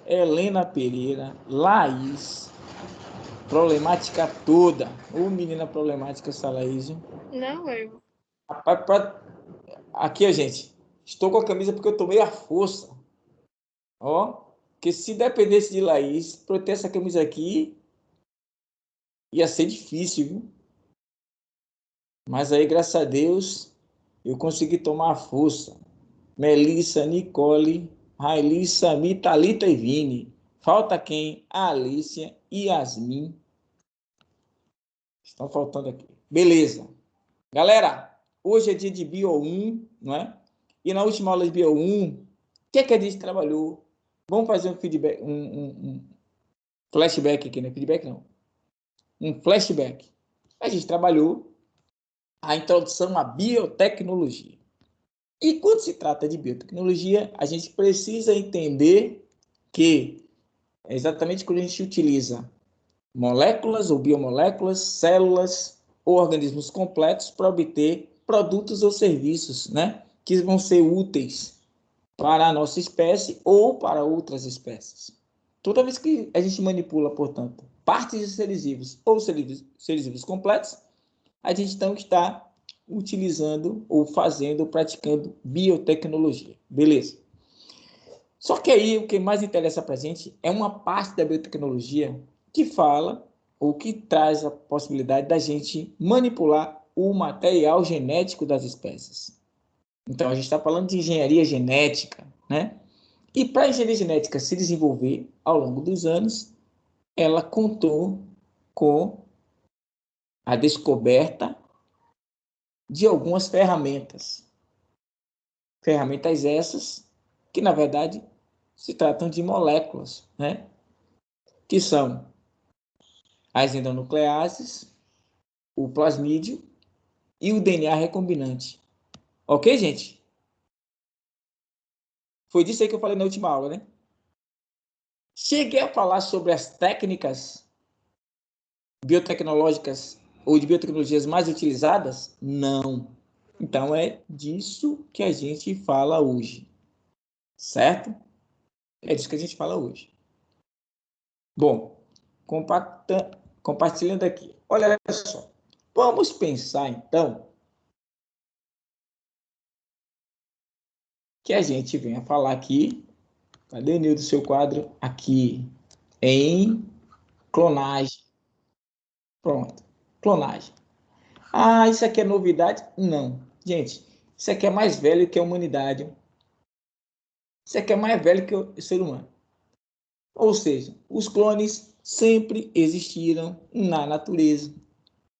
Helena Pereira, Laís, problemática toda. Ô, menina problemática, essa Laís. Não, eu. Aqui, gente, estou com a camisa porque eu tomei a força. Ó, que se dependesse de Laís, para eu ter essa camisa aqui, ia ser difícil, viu? Mas aí, graças a Deus, eu consegui tomar a força. Melissa, Nicole, Railissa, Mitalita e Vini. Falta quem? A Alicia e Yasmin. Estão faltando aqui. Beleza. Galera, hoje é dia de Bio 1, não é? E na última aula de Bio 1, o que a gente trabalhou? Vamos fazer um feedback, um flashback aqui, né? Feedback não. Um flashback. A gente trabalhou a introdução à biotecnologia. E quando se trata de biotecnologia, a gente precisa entender que é exatamente quando a gente utiliza moléculas ou biomoléculas, células ou organismos completos para obter produtos ou serviços, né, que vão ser úteis para a nossa espécie ou para outras espécies. Toda vez que a gente manipula, portanto, partes de seres vivos ou seres vivos completos, a gente então está utilizando ou fazendo, praticando biotecnologia. Beleza? Só que aí o que mais interessa para a gente é uma parte da biotecnologia que fala ou que traz a possibilidade da gente manipular o material genético das espécies. Então, a gente está falando de engenharia genética, né? E para a engenharia genética se desenvolver ao longo dos anos, ela contou com a descoberta de algumas ferramentas. Ferramentas essas que, na verdade, se tratam de moléculas, né? Que são as endonucleases, o plasmídio e o DNA recombinante. Ok, gente? Foi disso aí que eu falei na última aula, né? Cheguei a falar sobre as técnicas biotecnológicas ou de biotecnologias mais utilizadas? Não. Então é disso que a gente fala hoje, certo? É disso que a gente fala hoje. Bom, compartilhando aqui. Olha só. Vamos pensar então que a gente venha falar aqui. Cadê, Nil, do seu quadro? Aqui. Em clonagem. Pronto. Clonagem. Ah, isso aqui é novidade? Não. Gente, isso aqui é mais velho que a humanidade. Isso aqui é mais velho que o ser humano. Ou seja, os clones sempre existiram na natureza.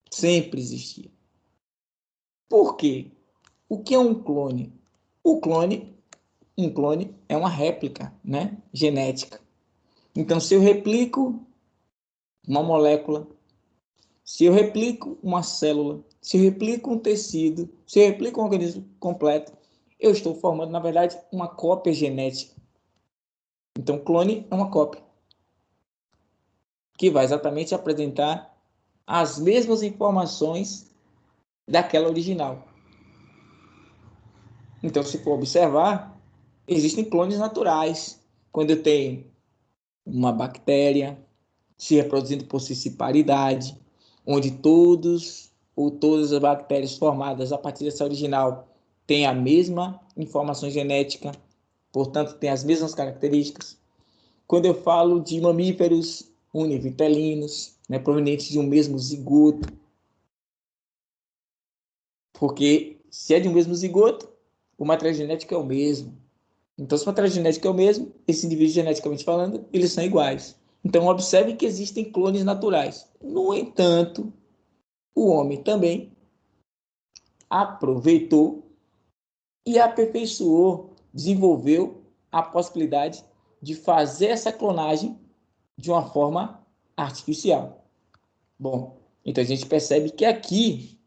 Sempre existiram. Por quê? O que é um clone? Um clone é uma réplica, né, genética. Então, se eu replico uma molécula, se eu replico uma célula, se eu replico um tecido, se eu replico um organismo completo, eu estou formando, na verdade, uma cópia genética. Então, clone é uma cópia que vai exatamente apresentar as mesmas informações daquela original. Então, se for observar, existem clones naturais. Quando eu tenho uma bactéria se reproduzindo por cistiparidade, onde todos ou todas as bactérias formadas a partir dessa original têm a mesma informação genética, portanto, têm as mesmas características. Quando eu falo de mamíferos univitelinos, né, provenientes de um mesmo zigoto, porque se é de um mesmo zigoto, o material genético é o mesmo. Então, se o material genético é o mesmo, esses indivíduos geneticamente falando, eles são iguais. Então, observe que existem clones naturais. No entanto, o homem também aproveitou e aperfeiçoou, desenvolveu a possibilidade de fazer essa clonagem de uma forma artificial. Bom, então a gente percebe que aqui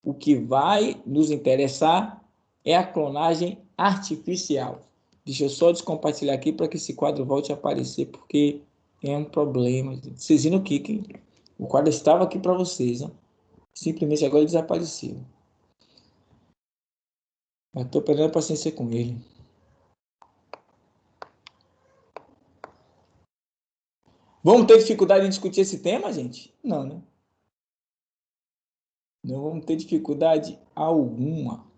o que vai nos interessar é a clonagem artificial. Deixa eu só descompartilhar aqui para que esse quadro volte a aparecer, porque é um problema. Vocês viram que o quadro estava aqui para vocês, né? Simplesmente agora ele desapareceu. Eu estou perdendo a paciência com ele. Vamos ter dificuldade em discutir esse tema, gente? Não, né? Não vamos ter dificuldade alguma.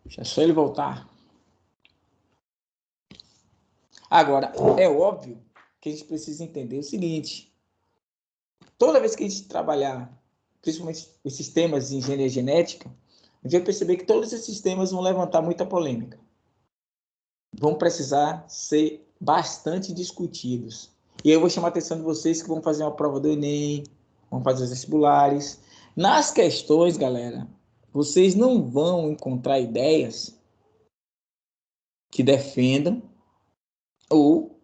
Deixa só ele voltar. Agora, é óbvio que a gente precisa entender o seguinte. Toda vez que a gente trabalhar, principalmente os sistemas de engenharia genética, a gente vai perceber que todos esses sistemas vão levantar muita polêmica. Vão precisar ser bastante discutidos. E eu vou chamar a atenção de vocês que vão fazer uma prova do Enem, vão fazer os vestibulares. Nas questões, galera, vocês não vão encontrar ideias que defendam ou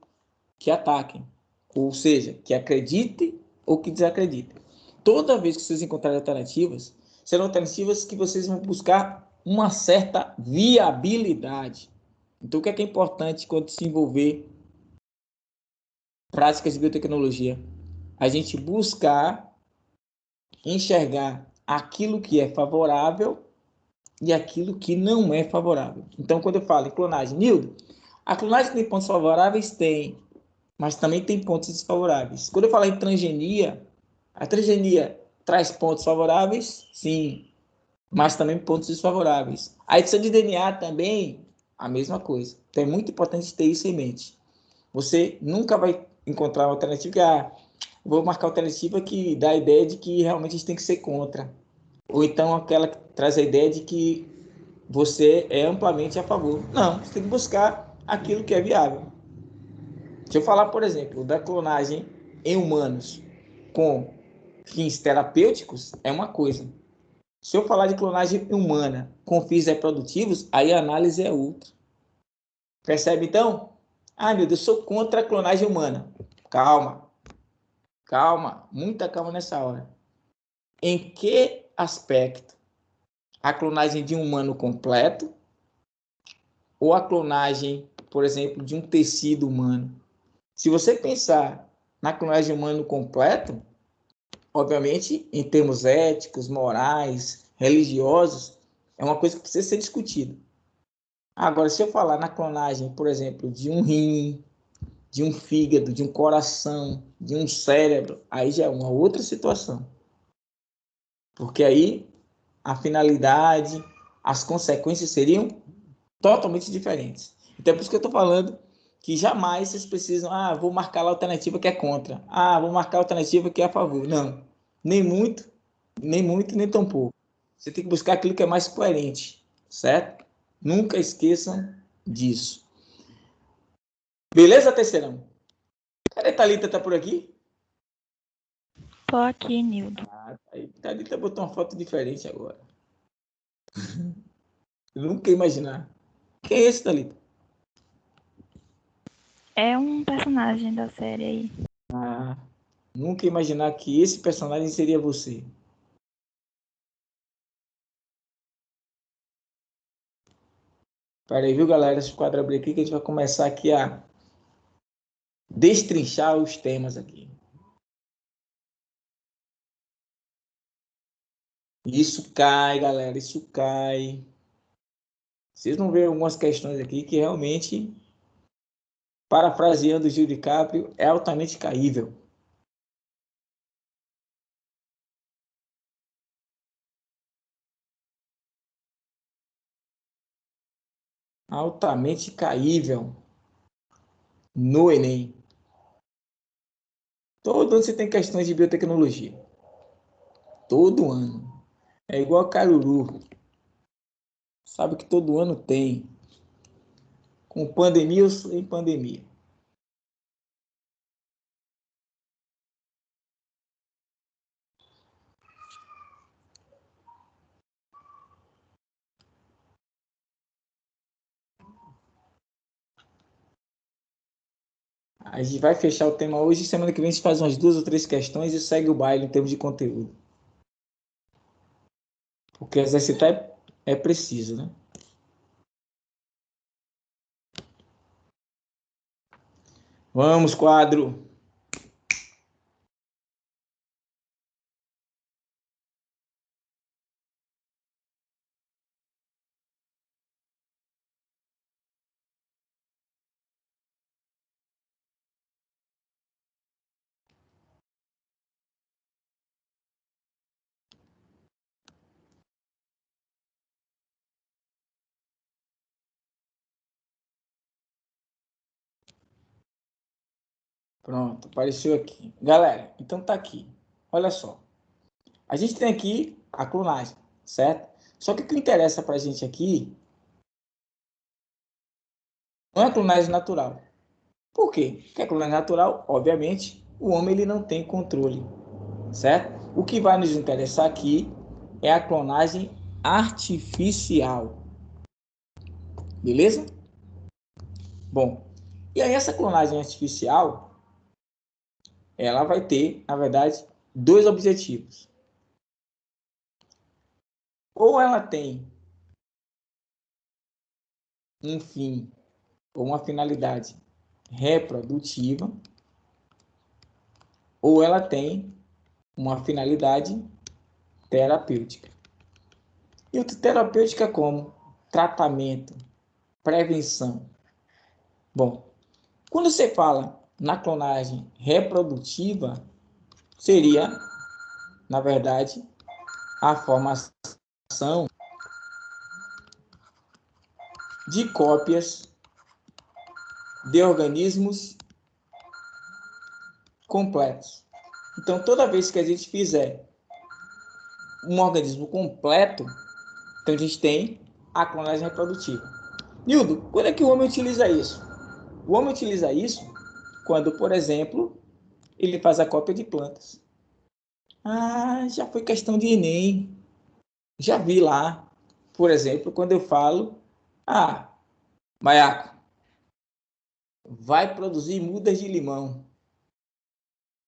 que ataquem. Ou seja, que acreditem ou que desacreditem. Toda vez que vocês encontrarem alternativas, serão alternativas que vocês vão buscar uma certa viabilidade. Então, o que é importante quando se envolver práticas de biotecnologia? A gente buscar enxergar aquilo que é favorável e aquilo que não é favorável. Então, quando eu falo em clonagem, Nildo, a clonagem tem pontos favoráveis? Tem, mas também tem pontos desfavoráveis. Quando eu falo em transgenia, a transgenia traz pontos favoráveis? Sim, mas também pontos desfavoráveis. A edição de DNA também, a mesma coisa. Então, é muito importante ter isso em mente. Você nunca vai encontrar uma alternativa que, vou marcar alternativa que dá a ideia de que realmente a gente tem que ser contra. Ou então aquela que traz a ideia de que você é amplamente a favor. Não, você tem que buscar aquilo que é viável. Se eu falar, por exemplo, da clonagem em humanos com fins terapêuticos, é uma coisa. Se eu falar de clonagem humana com fins reprodutivos, aí a análise é outra. Percebe então? Ah, meu Deus, eu sou contra a clonagem humana. Calma, calma, muita calma nessa hora. Em que aspecto? A clonagem de um humano completo ou a clonagem, por exemplo, de um tecido humano? Se você pensar na clonagem humano completo, obviamente, em termos éticos, morais, religiosos, é uma coisa que precisa ser discutida. Agora, se eu falar na clonagem, por exemplo, de um rim, de um fígado, de um coração, de um cérebro, aí já é uma outra situação. Porque aí a finalidade, as consequências seriam totalmente diferentes. Então, é por isso que eu estou falando que jamais vocês precisam, vou marcar a alternativa que é contra, vou marcar a alternativa que é a favor. Não, nem muito, nem tão pouco. Você tem que buscar aquilo que é mais coerente, certo? Nunca esqueçam disso. Beleza, terceirão? Cadê a Thalita? Tá por aqui? Tô aqui, Nildo. Aí, Thalita botou uma foto diferente agora. Eu nunca ia imaginar. Quem é esse, Thalita? É um personagem da série aí. Nunca ia imaginar que esse personagem seria você. Pera aí, viu, galera? Esse quadro abrir aqui que a gente vai começar aqui a destrinchar os temas aqui. Isso cai, galera, isso cai. Vocês vão ver algumas questões aqui que realmente, parafraseando o Gil DiCaprio, é altamente caível. Altamente caível no Enem. Todo ano você tem questões de biotecnologia. Todo ano. É igual a Caruru. Sabe que todo ano tem. Com pandemia ou sem pandemia. A gente vai fechar o tema hoje. Semana que vem a gente faz umas 2 ou 3 questões e segue o baile em termos de conteúdo. Porque exercitar é preciso, né? Vamos, quadro. Pronto, apareceu aqui. Galera, então tá aqui. Olha só. A gente tem aqui a clonagem, certo? Só que o que interessa pra gente aqui não é a clonagem natural. Por quê? Porque a clonagem natural, obviamente, o homem ele não tem controle, certo? O que vai nos interessar aqui é a clonagem artificial. Beleza? Bom, e aí essa clonagem artificial, ela vai ter, na verdade, dois objetivos. Ou ela tem um fim ou uma finalidade reprodutiva, ou ela tem uma finalidade terapêutica. E o terapêutica como? Tratamento, prevenção. Bom, quando você fala na clonagem reprodutiva, seria, na verdade, a formação de cópias de organismos completos. Então, toda vez que a gente fizer um organismo completo, então a gente tem a clonagem reprodutiva. Nildo, quando é que o homem utiliza isso? O homem utiliza isso quando, por exemplo, ele faz a cópia de plantas. Ah, já foi questão de Enem. Já vi lá, por exemplo, quando eu falo, Maiaco, vai produzir mudas de limão.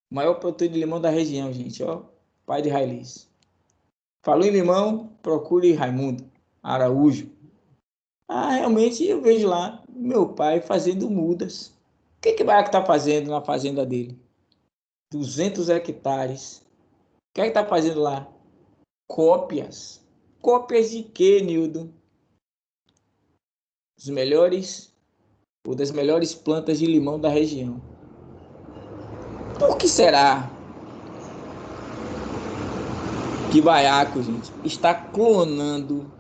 Maior produtor de limão da região, gente, ó, pai de Railis. Falou em limão, procure Raimundo Araújo. Realmente eu vejo lá meu pai fazendo mudas. O que o Maiaco está fazendo na fazenda dele? 200 hectares. O que está fazendo lá? Cópias. Cópias de quê, Nildo? Os melhores, ou das melhores plantas de limão da região. Por que será que Baiaco, gente, está clonando?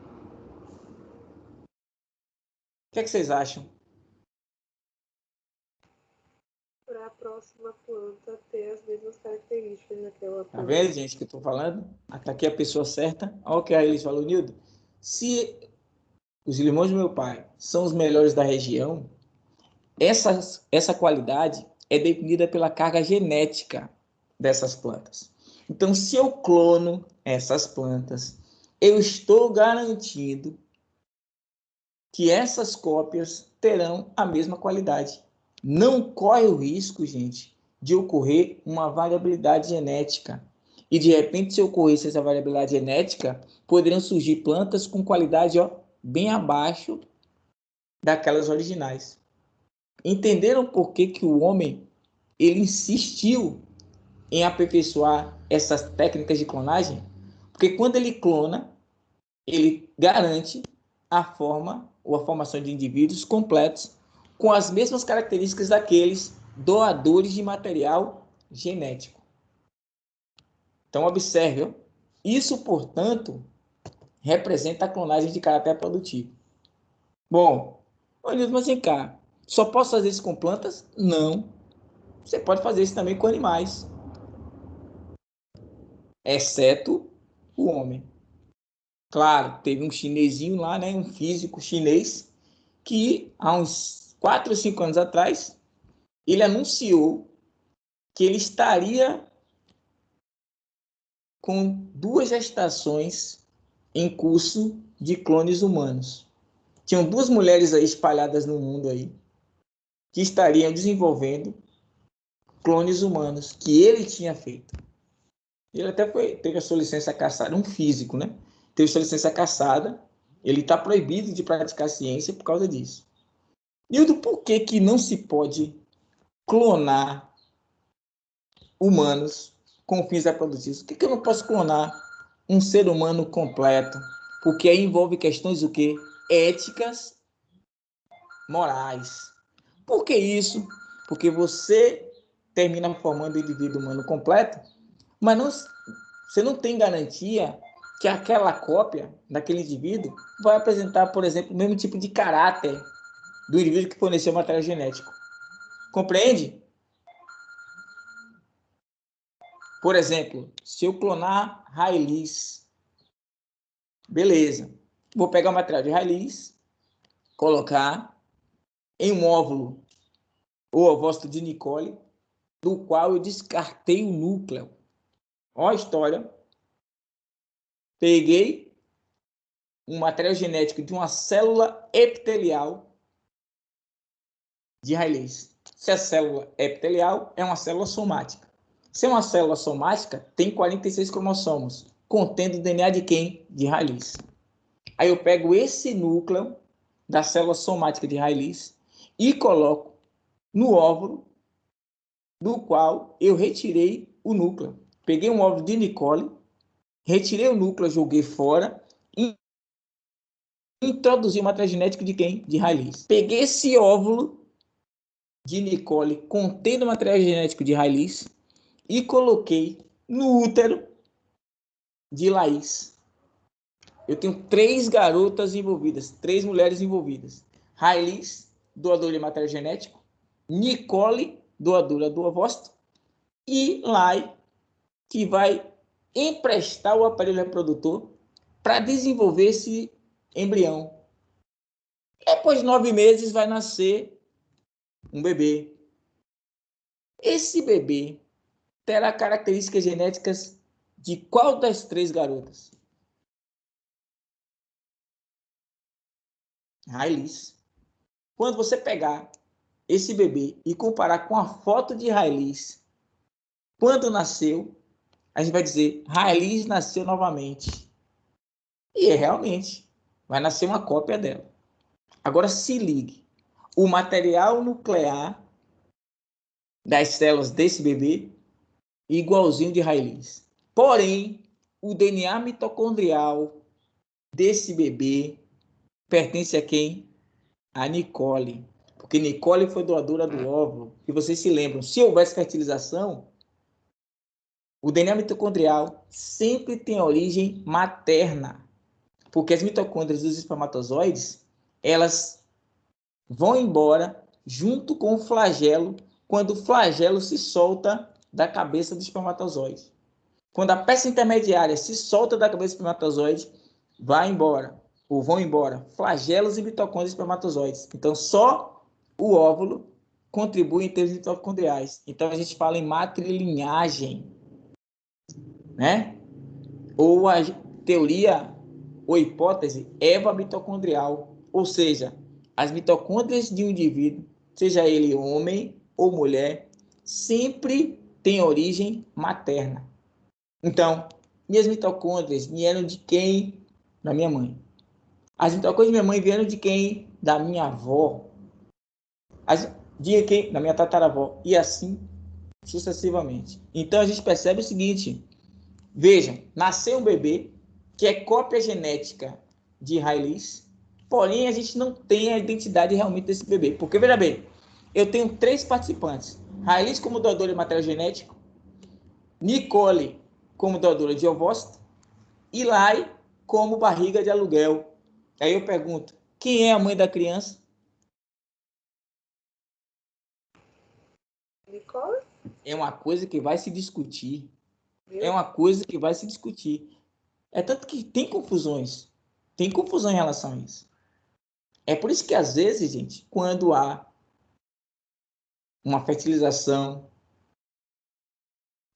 O que é que vocês acham? Para a próxima planta ter as mesmas características daquela planta. Tá vendo, gente, que eu tô falando? Até aqui a pessoa certa. Olha o que a Elis falou, Nildo. Se os limões do meu pai são os melhores da região, essa qualidade é definida pela carga genética dessas plantas. Então, se eu clono essas plantas, eu estou garantindo que essas cópias terão a mesma qualidade. Não corre o risco, gente, de ocorrer uma variabilidade genética. E, de repente, se ocorresse essa variabilidade genética, poderiam surgir plantas com qualidade bem abaixo daquelas originais. Entenderam por que o homem ele insistiu em aperfeiçoar essas técnicas de clonagem? Porque quando ele clona, ele garante a forma ou a formação de indivíduos completos com as mesmas características daqueles doadores de material genético. Então, observe, isso, portanto, representa a clonagem de caráter produtivo. Bom, mas vem cá, só posso fazer isso com plantas? Não. Você pode fazer isso também com animais, exceto o homem. Claro, teve um chinesinho lá, né, um físico chinês, que há uns 4 ou 5 anos atrás, ele anunciou que ele estaria com 2 gestações em curso de clones humanos. Tinham 2 mulheres aí espalhadas no mundo aí, que estariam desenvolvendo clones humanos, que ele tinha feito. Ele até teve a sua licença cassada, um físico, né? Teve sua licença cassada, ele está proibido de praticar ciência por causa disso. Nildo, por que não se pode clonar humanos com fins reprodutivos? Por que eu não posso clonar um ser humano completo? Porque aí envolve questões o quê? Éticas, morais. Por que isso? Porque você termina formando o indivíduo humano completo, mas você não tem garantia que aquela cópia daquele indivíduo vai apresentar, por exemplo, o mesmo tipo de caráter do indivíduo que forneceu o material genético. Compreende? Por exemplo, se eu clonar Railis, beleza. Vou pegar o material de Railis, colocar em um óvulo ou ovócito de Nicole, do qual eu descartei o núcleo. Olha a história. Peguei um material genético de uma célula epitelial de Railis. Se a célula epitelial é uma célula somática. Se é uma célula somática, tem 46 cromossomos, contendo o DNA de quem? De Railis. Aí eu pego esse núcleo da célula somática de Railis e coloco no óvulo, do qual eu retirei o núcleo. Peguei um óvulo de Nicole, retirei o núcleo, joguei fora e introduzi o material genético de quem? De Railis. Peguei esse óvulo de Nicole contendo o material genético de Railis e coloquei no útero de Laís. Eu tenho 3 garotas envolvidas, 3 mulheres envolvidas. Railis, doadora de material genético, Nicole, doadora do ovócito, e Lai, que vai emprestar o aparelho reprodutor para desenvolver esse embrião. Depois de 9 meses vai nascer um bebê. Esse bebê terá características genéticas de qual das 3 garotas? Railis. Quando você pegar esse bebê e comparar com a foto de Railis, quando nasceu, a gente vai dizer, Railis nasceu novamente. E realmente, vai nascer uma cópia dela. Agora se ligue, o material nuclear das células desse bebê é igualzinho de Railis. Porém, o DNA mitocondrial desse bebê pertence a quem? A Nicole. Porque Nicole foi doadora do óvulo. E vocês se lembram, se houvesse fertilização, o DNA mitocondrial sempre tem origem materna. Porque as mitocôndrias dos espermatozoides, elas vão embora junto com o flagelo, quando o flagelo se solta da cabeça do espermatozoide. Quando a peça intermediária se solta da cabeça do espermatozoide, vai embora, ou vão embora, flagelos e mitocôndrias espermatozoides. Então, só o óvulo contribui em termos mitocondriais. Então, a gente fala em matrilinhagem, né? Ou a teoria ou hipótese eva-mitocondrial, ou seja, as mitocôndrias de um indivíduo, seja ele homem ou mulher, sempre tem origem materna. Então, minhas mitocôndrias vieram de quem? Da minha mãe. As mitocôndrias da minha mãe vieram de quem? Da minha avó. De quem? Da minha tataravó. E assim sucessivamente. Então, a gente percebe o seguinte. Vejam, nasceu um bebê que é cópia genética de Railis, porém a gente não tem a identidade realmente desse bebê. Porque, veja bem, eu tenho 3 participantes. Railis como doadora de material genético, Nicole como doadora de ovócito e Lai como barriga de aluguel. Aí eu pergunto, quem é a mãe da criança? Nicole? É uma coisa que vai se discutir. É uma coisa que vai se discutir. É tanto que tem confusões. Tem confusão em relação a isso. É por isso que, às vezes, gente, quando há uma fertilização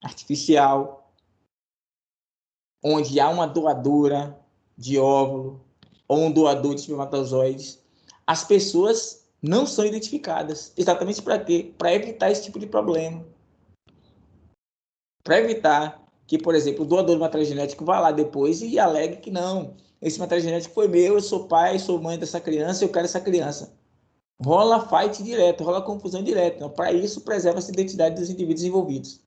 artificial, onde há uma doadora de óvulo ou um doador de espermatozoides, as pessoas não são identificadas. Exatamente para quê? Para evitar esse tipo de problema. Para evitar que, por exemplo, o doador de material genético vá lá depois e alegue que não, esse material genético foi meu, eu sou pai, sou mãe dessa criança, eu quero essa criança. Rola fight direto, rola confusão direto. Então, para isso, preserva-se a identidade dos indivíduos envolvidos.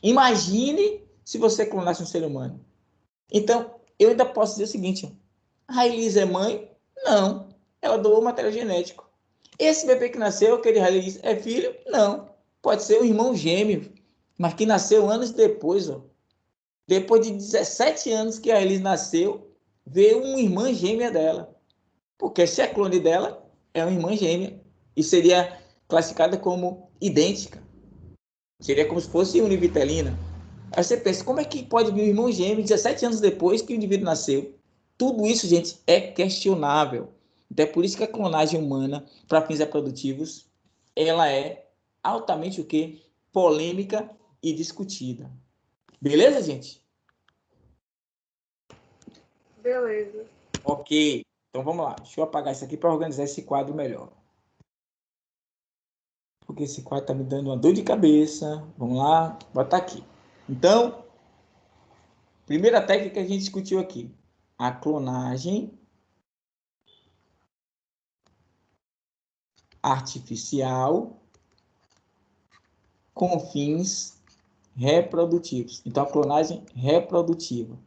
Imagine se você clonasse um ser humano. Então, eu ainda posso dizer o seguinte: a Railis é mãe? Não. Ela doou material genético. Esse bebê que nasceu, aquele Railis, é filho? Não. Pode ser um irmão gêmeo, mas que nasceu anos depois. Ó. Depois de 17 anos que a Railis nasceu, veio uma irmã gêmea dela. Porque se é clone dela, é uma irmã gêmea. E seria classificada como idêntica. Seria como se fosse univitelina. Aí você pensa, como é que pode vir um irmão gêmeo 17 anos depois que o indivíduo nasceu? Tudo isso, gente, é questionável. Então é por isso que a clonagem humana, para fins reprodutivos, ela é altamente o quê? Polêmica e discutida. Beleza, gente? Beleza. Ok. Então vamos lá. Deixa eu apagar isso aqui para organizar esse quadro melhor. Porque esse quadro está me dando uma dor de cabeça. Vamos lá, botar aqui. Então, primeira técnica que a gente discutiu aqui. A clonagem artificial com fins reprodutivos. Então, a clonagem reprodutiva.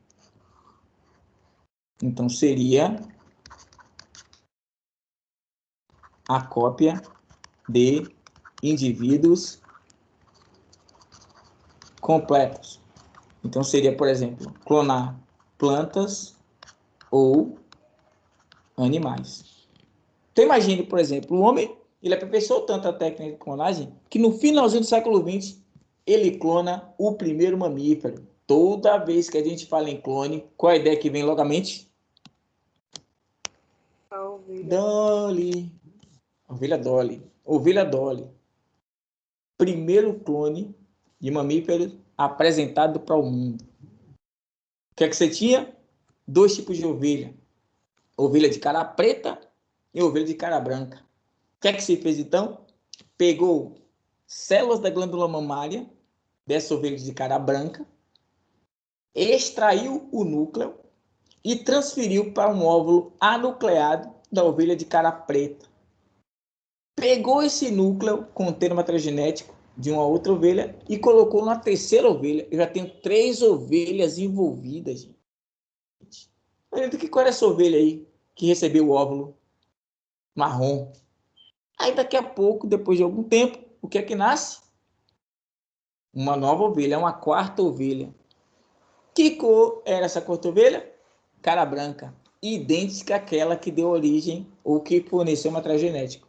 Então, seria a cópia de indivíduos completos. Então, seria, por exemplo, clonar plantas ou animais. Então, imagine, por exemplo, o homem, ele aperfeiçoou tanto a técnica de clonagem que no finalzinho do século XX, ele clona o primeiro mamífero. Toda vez que a gente fala em clone, qual é a ideia que vem logo à mente? A ovelha. Dolly. Ovelha Dolly. Ovelha Dolly. Primeiro clone de mamífero apresentado para o mundo. O que é que você tinha? 2 tipos de ovelha. Ovelha de cara preta e ovelha de cara branca. O que é que se fez então? Pegou células da glândula mamária dessa ovelha de cara branca, extraiu o núcleo e transferiu para um óvulo anucleado da ovelha de cara preta. Pegou esse núcleo contendo material genético de uma outra ovelha e colocou na terceira ovelha. Eu já tenho 3 ovelhas envolvidas, gente. Olha, qual era essa ovelha aí que recebeu o óvulo marrom? Aí daqui a pouco, depois de algum tempo, o que é que nasce? Uma nova ovelha, uma quarta ovelha. Que cor era essa quarta ovelha? Cara branca, idêntica àquela que deu origem ou que forneceu material genético.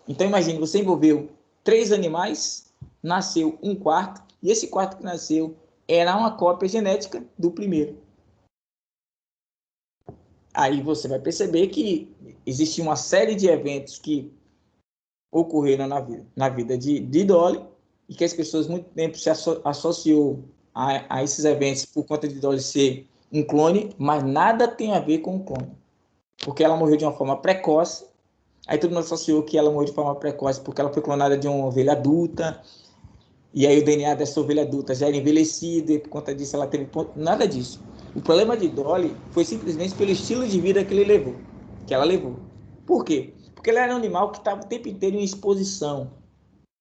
Então imagine, você envolveu 3 animais, nasceu um quarto, e esse quarto que nasceu era uma cópia genética do primeiro. Aí você vai perceber que existe uma série de eventos que ocorreram na vida de Dolly, e que as pessoas muito tempo se associou a esses eventos por conta de Dolly ser um clone, mas nada tem a ver com o clone. Porque ela morreu de uma forma precoce, aí todo mundo associou que ela morreu de forma precoce porque ela foi clonada de uma ovelha adulta, e aí o DNA dessa ovelha adulta já era envelhecido, e por conta disso ela teve... Nada disso. O problema de Dolly foi simplesmente pelo estilo de vida que ela levou. Por quê? Porque ela era um animal que estava o tempo inteiro em exposição.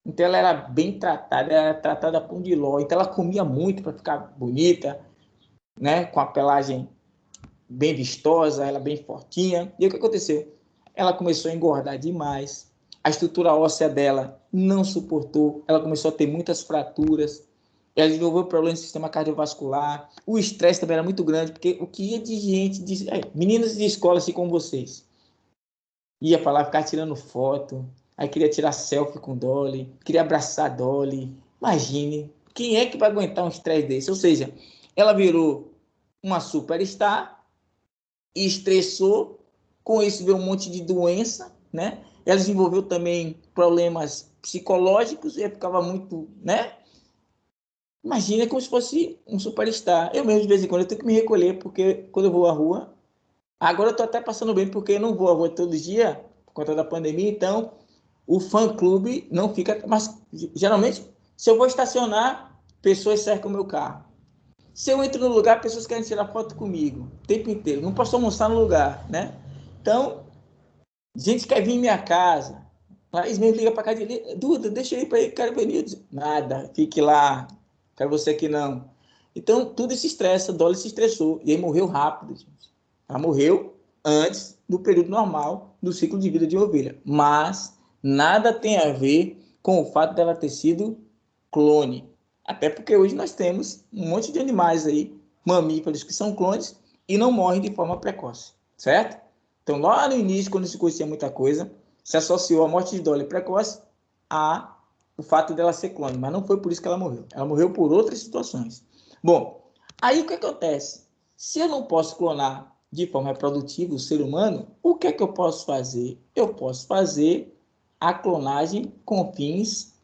Então ela era bem tratada, era tratada a pão de ló. Então ela comia muito para ficar bonita, né? Com a pelagem bem vistosa, ela bem fortinha. E o que aconteceu? Ela começou a engordar demais. A estrutura óssea dela não suportou. Ela começou a ter muitas fraturas. Ela desenvolveu problemas no sistema cardiovascular. O estresse também era muito grande, porque o que ia de gente, meninas de escola assim como vocês, ia para lá ficar tirando foto, aí queria tirar selfie com Dolly, queria abraçar Dolly. Imagine, quem é que vai aguentar um estresse desse? Ou seja, ela virou uma superstar, estressou, com isso veio um monte de doença, né? Ela desenvolveu também problemas psicológicos e ficava muito, né? Imagina como se fosse um superstar. Eu mesmo, de vez em quando, eu tenho que me recolher, porque quando eu vou à rua, agora eu estou até passando bem, porque eu não vou à rua todo dia, por conta da pandemia, então o fã-clube não fica... Mas, geralmente, se eu vou estacionar, pessoas cercam o meu carro. Se eu entro no lugar, pessoas querem tirar foto comigo o tempo inteiro. Não posso almoçar no lugar, né? Então, gente quer vir em minha casa. Laís mesmo liga para casa e diz, Duda, deixa eu ir para aí, quero venir. Nada, fique lá, quero você aqui não. Então, tudo se estressa, Dolly se estressou. E aí morreu rápido, gente. Ela morreu antes do período normal do ciclo de vida de ovelha. Mas nada tem a ver com o fato dela ter sido clone. Até porque hoje nós temos um monte de animais aí, mamíferos que são clones e não morrem de forma precoce, certo? Então, lá no início, quando se conhecia muita coisa, se associou a morte de Dolly precoce a o fato dela ser clone, mas não foi por isso que ela morreu. Ela morreu por outras situações. Bom, aí o que acontece? Se eu não posso clonar de forma reprodutiva o ser humano, o que é que eu posso fazer? Eu posso fazer a clonagem com fins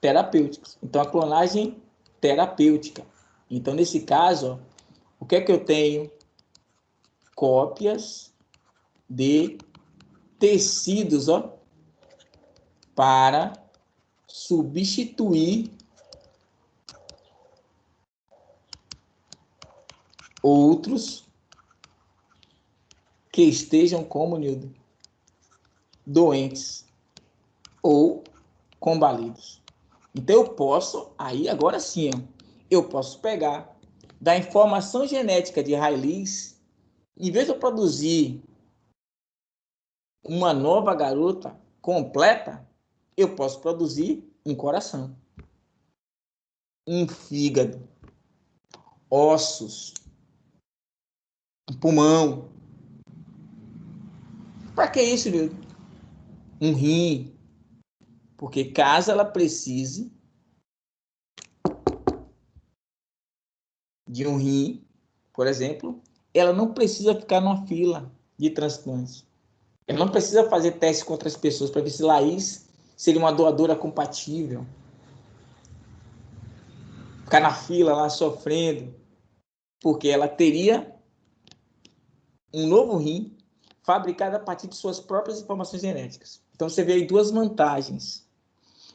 terapêuticos. Então, a clonagem terapêutica. Então, nesse caso, ó, o que é que eu tenho? Cópias de tecidos, ó, para substituir outros que estejam como, Nildo, doentes ou combalidos. Então, eu posso, aí agora sim, ó, eu posso pegar da informação genética de raiz, em vez de eu produzir uma nova garota completa, eu posso produzir um coração, um fígado, ossos, um pulmão. Para que isso, Nildo? Um rim. Porque caso ela precise de um rim, por exemplo, ela não precisa ficar numa fila de transplante. Ela não precisa fazer teste com outras pessoas para ver se Laís seria uma doadora compatível. Ficar na fila lá sofrendo, porque ela teria um novo rim fabricado a partir de suas próprias informações genéticas. Então você vê aí duas vantagens.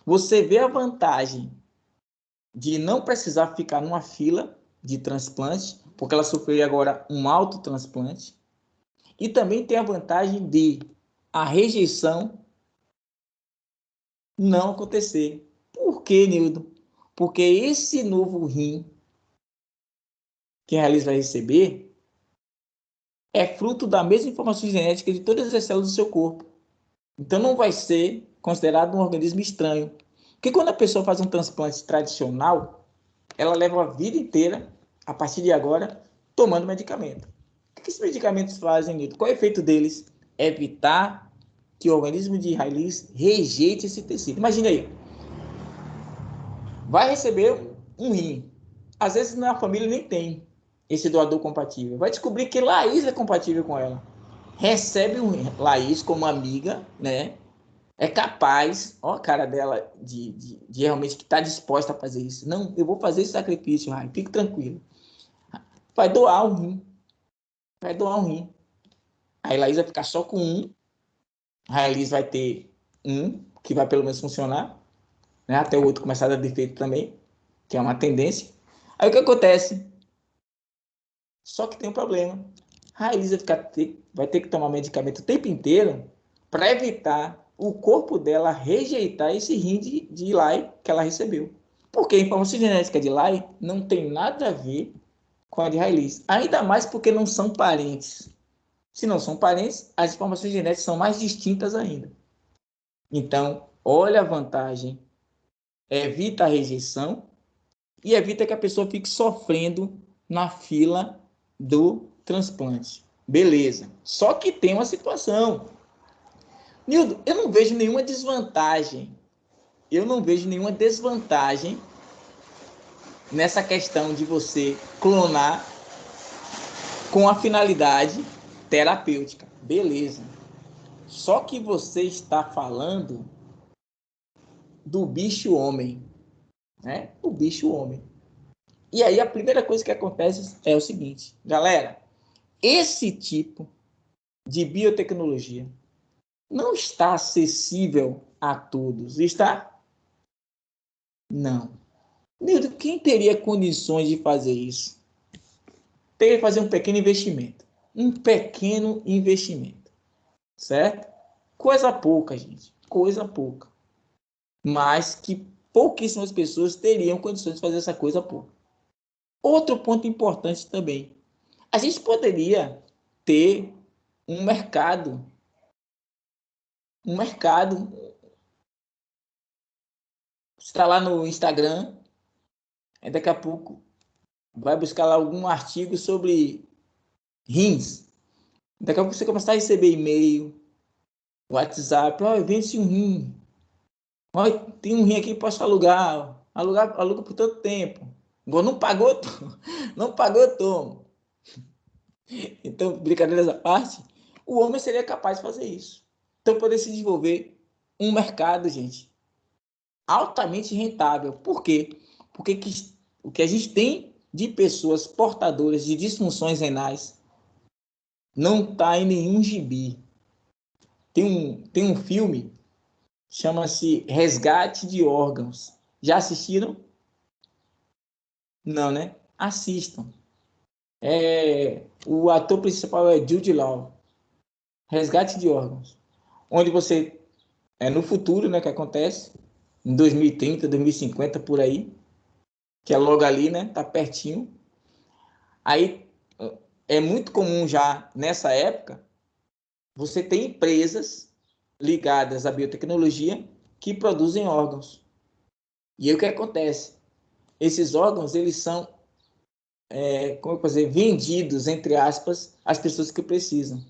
Você vê a vantagem de não precisar ficar numa fila de transplante, porque ela sofreu agora um autotransplante. E também tem a vantagem de a rejeição não acontecer. Por quê, Nildo? Porque esse novo rim que a Alice vai receber é fruto da mesma informação genética de todas as células do seu corpo. Então não vai ser considerado um organismo estranho. Porque quando a pessoa faz um transplante tradicional, ela leva a vida inteira, a partir de agora, tomando medicamento. O que esses medicamentos fazem, Nildo? Qual é o efeito deles? Evitar que o organismo de raiz rejeite esse tecido. Imagina aí, vai receber um rim. Às vezes na família nem tem esse doador compatível. Vai descobrir que Laís é compatível com ela. Recebe um Laís como amiga, né? É capaz, ó a cara dela de realmente que está disposta a fazer isso. Não, eu vou fazer esse sacrifício, Rai, fique tranquilo. Vai doar um rim. Vai doar um rim. Aí Laís vai ficar só com um. A Laís vai ter um, que vai pelo menos funcionar, né? Até o outro começar a dar defeito também, que é uma tendência. Aí o que acontece? Só que tem um problema. A Elisa vai ter que tomar medicamento o tempo inteiro para evitar o corpo dela rejeitar esse rim de Lai que ela recebeu. Porque a informação genética de Lai não tem nada a ver com a de Railis. Ainda mais porque não são parentes. Se não são parentes, as informações genéticas são mais distintas ainda. Então, olha a vantagem. Evita a rejeição e evita que a pessoa fique sofrendo na fila do transplante. Beleza. Só que tem uma situação. Nildo, eu não vejo nenhuma desvantagem. Eu não vejo nenhuma desvantagem nessa questão de você clonar com a finalidade terapêutica. Beleza. Só que você está falando do bicho homem, né? O bicho homem. E aí a primeira coisa que acontece é o seguinte, galera, esse tipo de biotecnologia não está acessível a todos, está? Não. Nildo, quem teria condições de fazer isso? Teria que fazer um pequeno investimento. Um pequeno investimento. Certo? Coisa pouca, gente. Coisa pouca. Mas que pouquíssimas pessoas teriam condições de fazer essa coisa pouca. Outro ponto importante também. A gente poderia ter um mercado. Um mercado. Você está lá no Instagram, daqui a pouco vai buscar lá algum artigo sobre rins. Daqui a pouco você começar a receber e-mail, WhatsApp, vende-se um rim. Olha, tem um rim aqui, posso alugar. Aluga por tanto tempo. Agora não pagou, não pagou, toma. Então, brincadeiras à parte, o homem seria capaz de fazer isso. Então, poder se desenvolver um mercado, gente, altamente rentável. Por quê? Porque o que a gente tem de pessoas portadoras de disfunções renais não está em nenhum gibi. Tem um filme, chama-se Resgate de Órgãos. Já assistiram? Não, né? Assistam. O ator principal é Jude Law. Resgate de Órgãos. Onde você, no futuro, né, que acontece, em 2030, 2050, por aí, que é logo ali, né? Tá pertinho. Aí é muito comum já nessa época você ter empresas ligadas à biotecnologia que produzem órgãos. E aí o que acontece? Esses órgãos, eles são, como eu posso dizer, vendidos, entre aspas, às pessoas que precisam.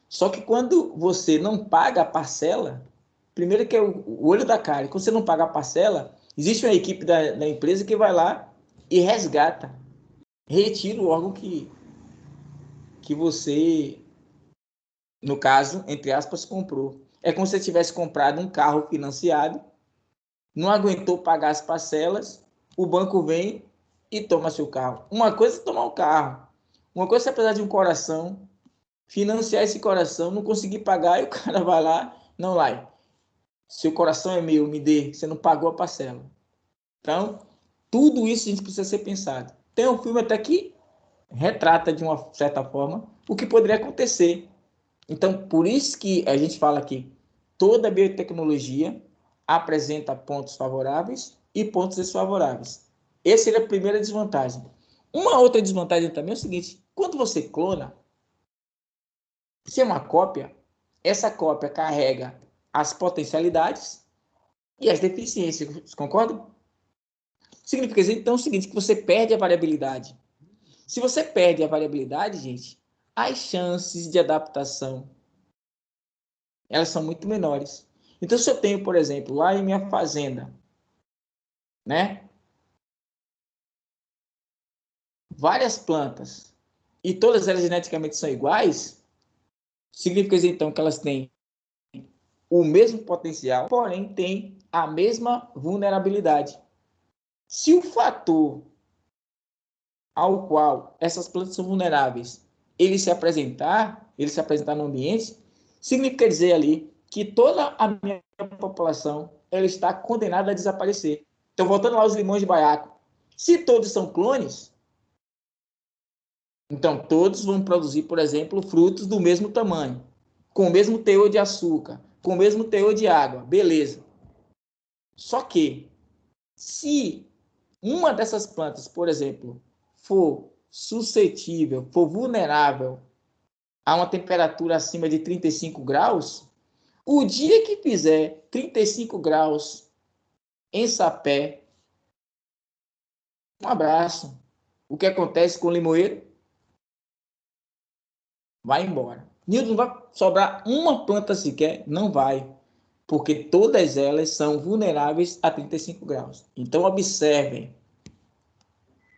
Só que quando você não paga a parcela, primeiro que é o olho da cara, quando você não paga a parcela, existe uma equipe da empresa que vai lá e resgata, retira o órgão que você, no caso, entre aspas, comprou. É como se você tivesse comprado um carro financiado, não aguentou pagar as parcelas, o banco vem e toma seu carro. Uma coisa é tomar um carro, uma coisa é precisar de um coração, financiar esse coração, não conseguir pagar e o cara vai lá, não, lá, seu coração é meu, me dê, você não pagou a parcela. Então, tudo isso a gente precisa ser pensado. Tem um filme até que retrata, de uma certa forma, o que poderia acontecer. Então, por isso que a gente fala que toda biotecnologia apresenta pontos favoráveis e pontos desfavoráveis. Essa é a primeira desvantagem. Uma outra desvantagem também é o seguinte: quando você clona, se é uma cópia, essa cópia carrega as potencialidades e as deficiências, concorda? Significa então o seguinte, que você perde a variabilidade. Se você perde a variabilidade, gente, as chances de adaptação, elas são muito menores. Então, se eu tenho, por exemplo, lá em minha fazenda, né, várias plantas e todas elas geneticamente são iguais, significa então que elas têm o mesmo potencial, porém têm a mesma vulnerabilidade. Se o fator ao qual essas plantas são vulneráveis, ele se apresentar no ambiente, significa dizer ali que toda a minha população ela está condenada a desaparecer. Então, voltando lá aos limões de baiaco, se todos são clones, então todos vão produzir, por exemplo, frutos do mesmo tamanho, com o mesmo teor de açúcar, com o mesmo teor de água, beleza. Só que, se uma dessas plantas, por exemplo, for suscetível, for vulnerável a uma temperatura acima de 35 graus, o dia que fizer 35 graus em sapé, um abraço. O que acontece com o limoeiro? Vai embora. Nilton, não vai sobrar uma planta sequer? Não vai, porque todas elas são vulneráveis a 35 graus. Então, observem.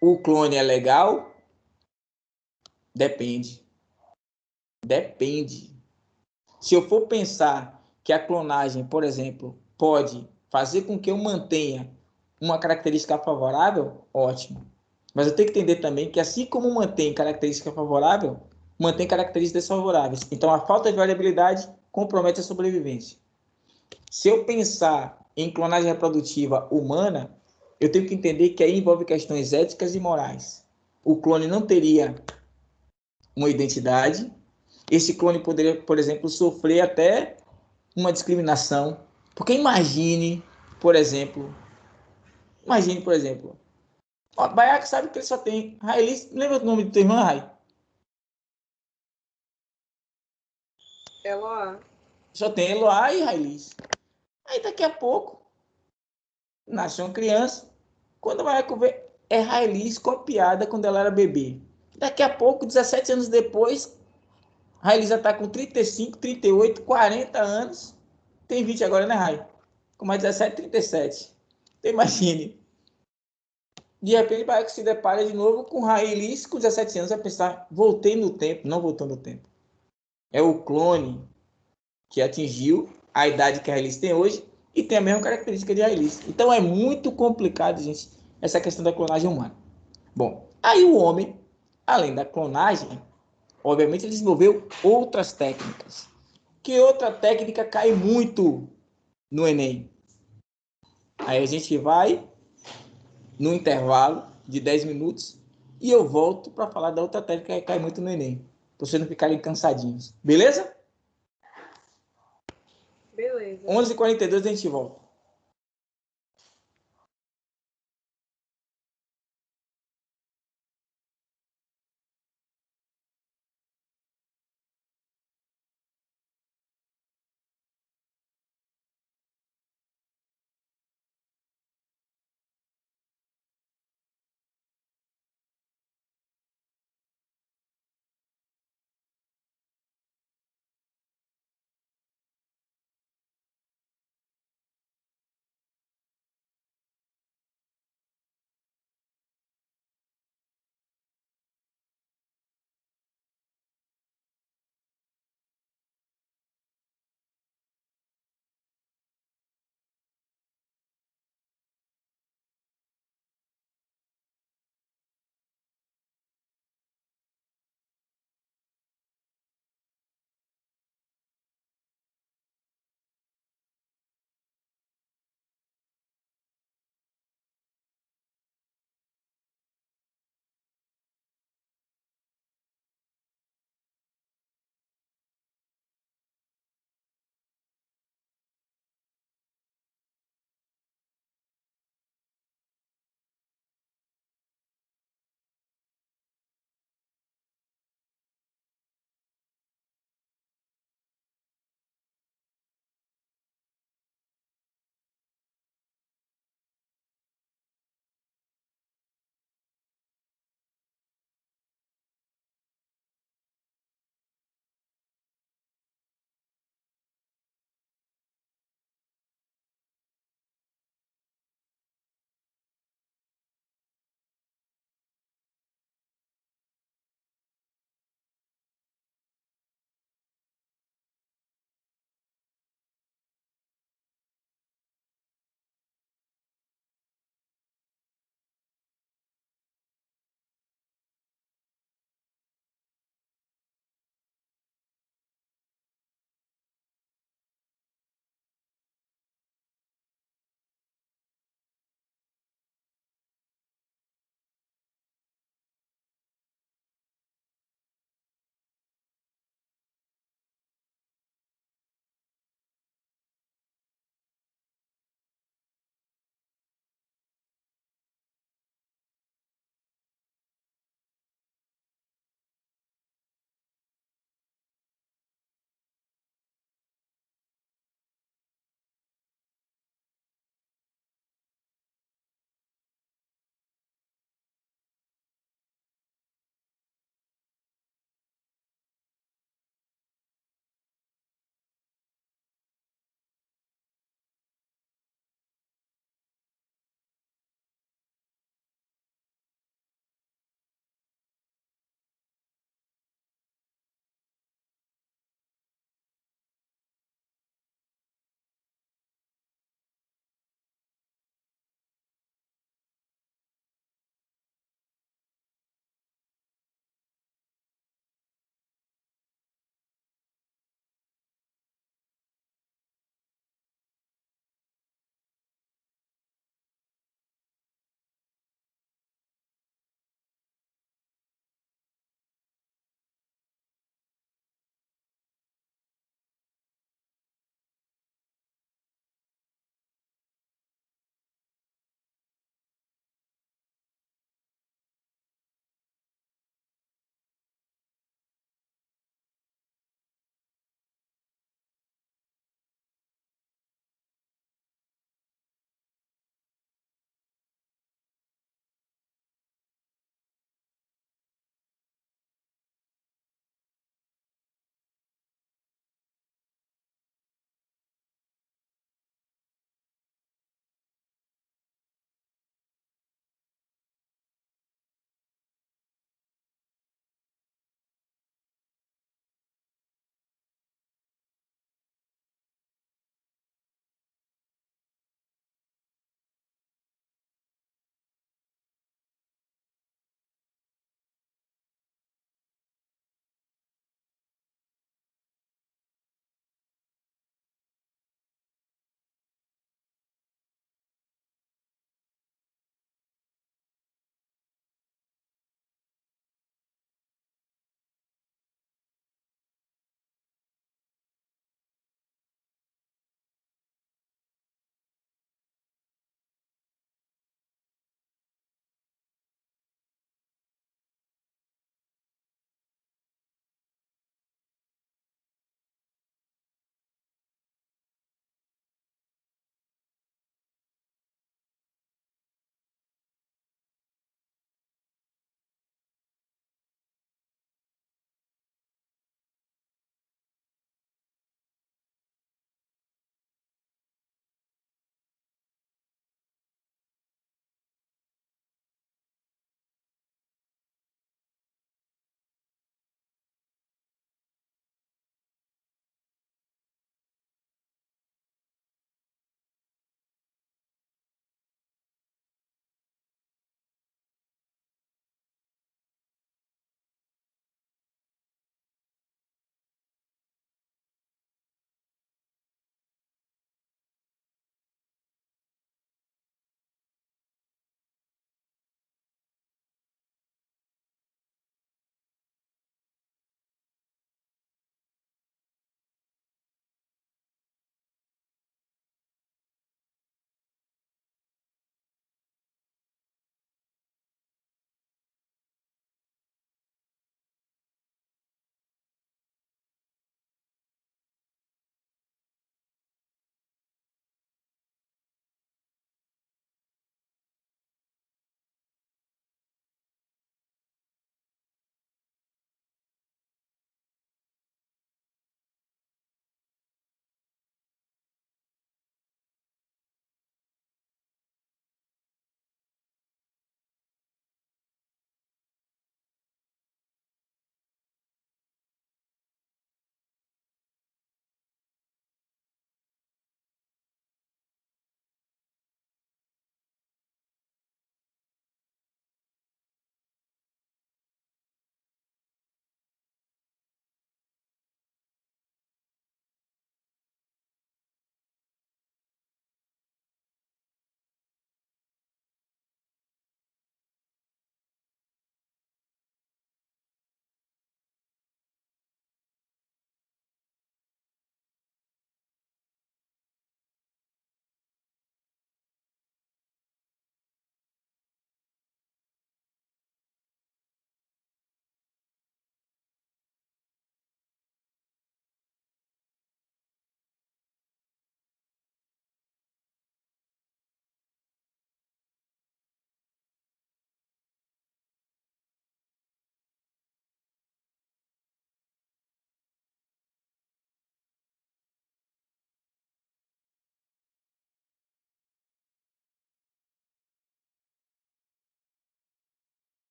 O clone é legal? Depende. Depende. Se eu for pensar que a clonagem, por exemplo, pode fazer com que eu mantenha uma característica favorável, ótimo. Mas eu tenho que entender também que, assim como mantém característica favorável, mantém características desfavoráveis. Então, a falta de variabilidade compromete a sobrevivência. Se eu pensar em clonagem reprodutiva humana, eu tenho que entender que aí envolve questões éticas e morais. O clone não teria uma identidade. Esse clone poderia, por exemplo, sofrer até uma discriminação. Porque imagine, por exemplo, ó, Baiaca sabe que ele só tem Railis. Lembra o nome do teu irmão, Rai? Eloá. Só tem Eloá e Railis. Aí daqui a pouco nasce uma criança. Quando o Baiaca vê, é Railis copiada quando ela era bebê. Daqui a pouco, 17 anos depois, Railis já está com 35, 38, 40 anos. Tem 20 agora, né, Rai? como é 17,37. Então, imagine. De repente, vai que se depara de novo com Rhaenys com 17 anos, vai pensar, voltei no tempo. Não voltou no tempo. É o clone que atingiu a idade que a Rhaenys tem hoje e tem a mesma característica de Rhaenys. Então, é muito complicado, gente, essa questão da clonagem humana. Bom, aí o homem, além da clonagem, obviamente ele desenvolveu outras técnicas. Que outra técnica cai muito no Enem? Aí a gente vai no intervalo de 10 minutos e eu volto para falar da outra técnica que cai muito no Enem. Para vocês não ficarem cansadinhos. Beleza? Beleza. 11h42 a gente volta.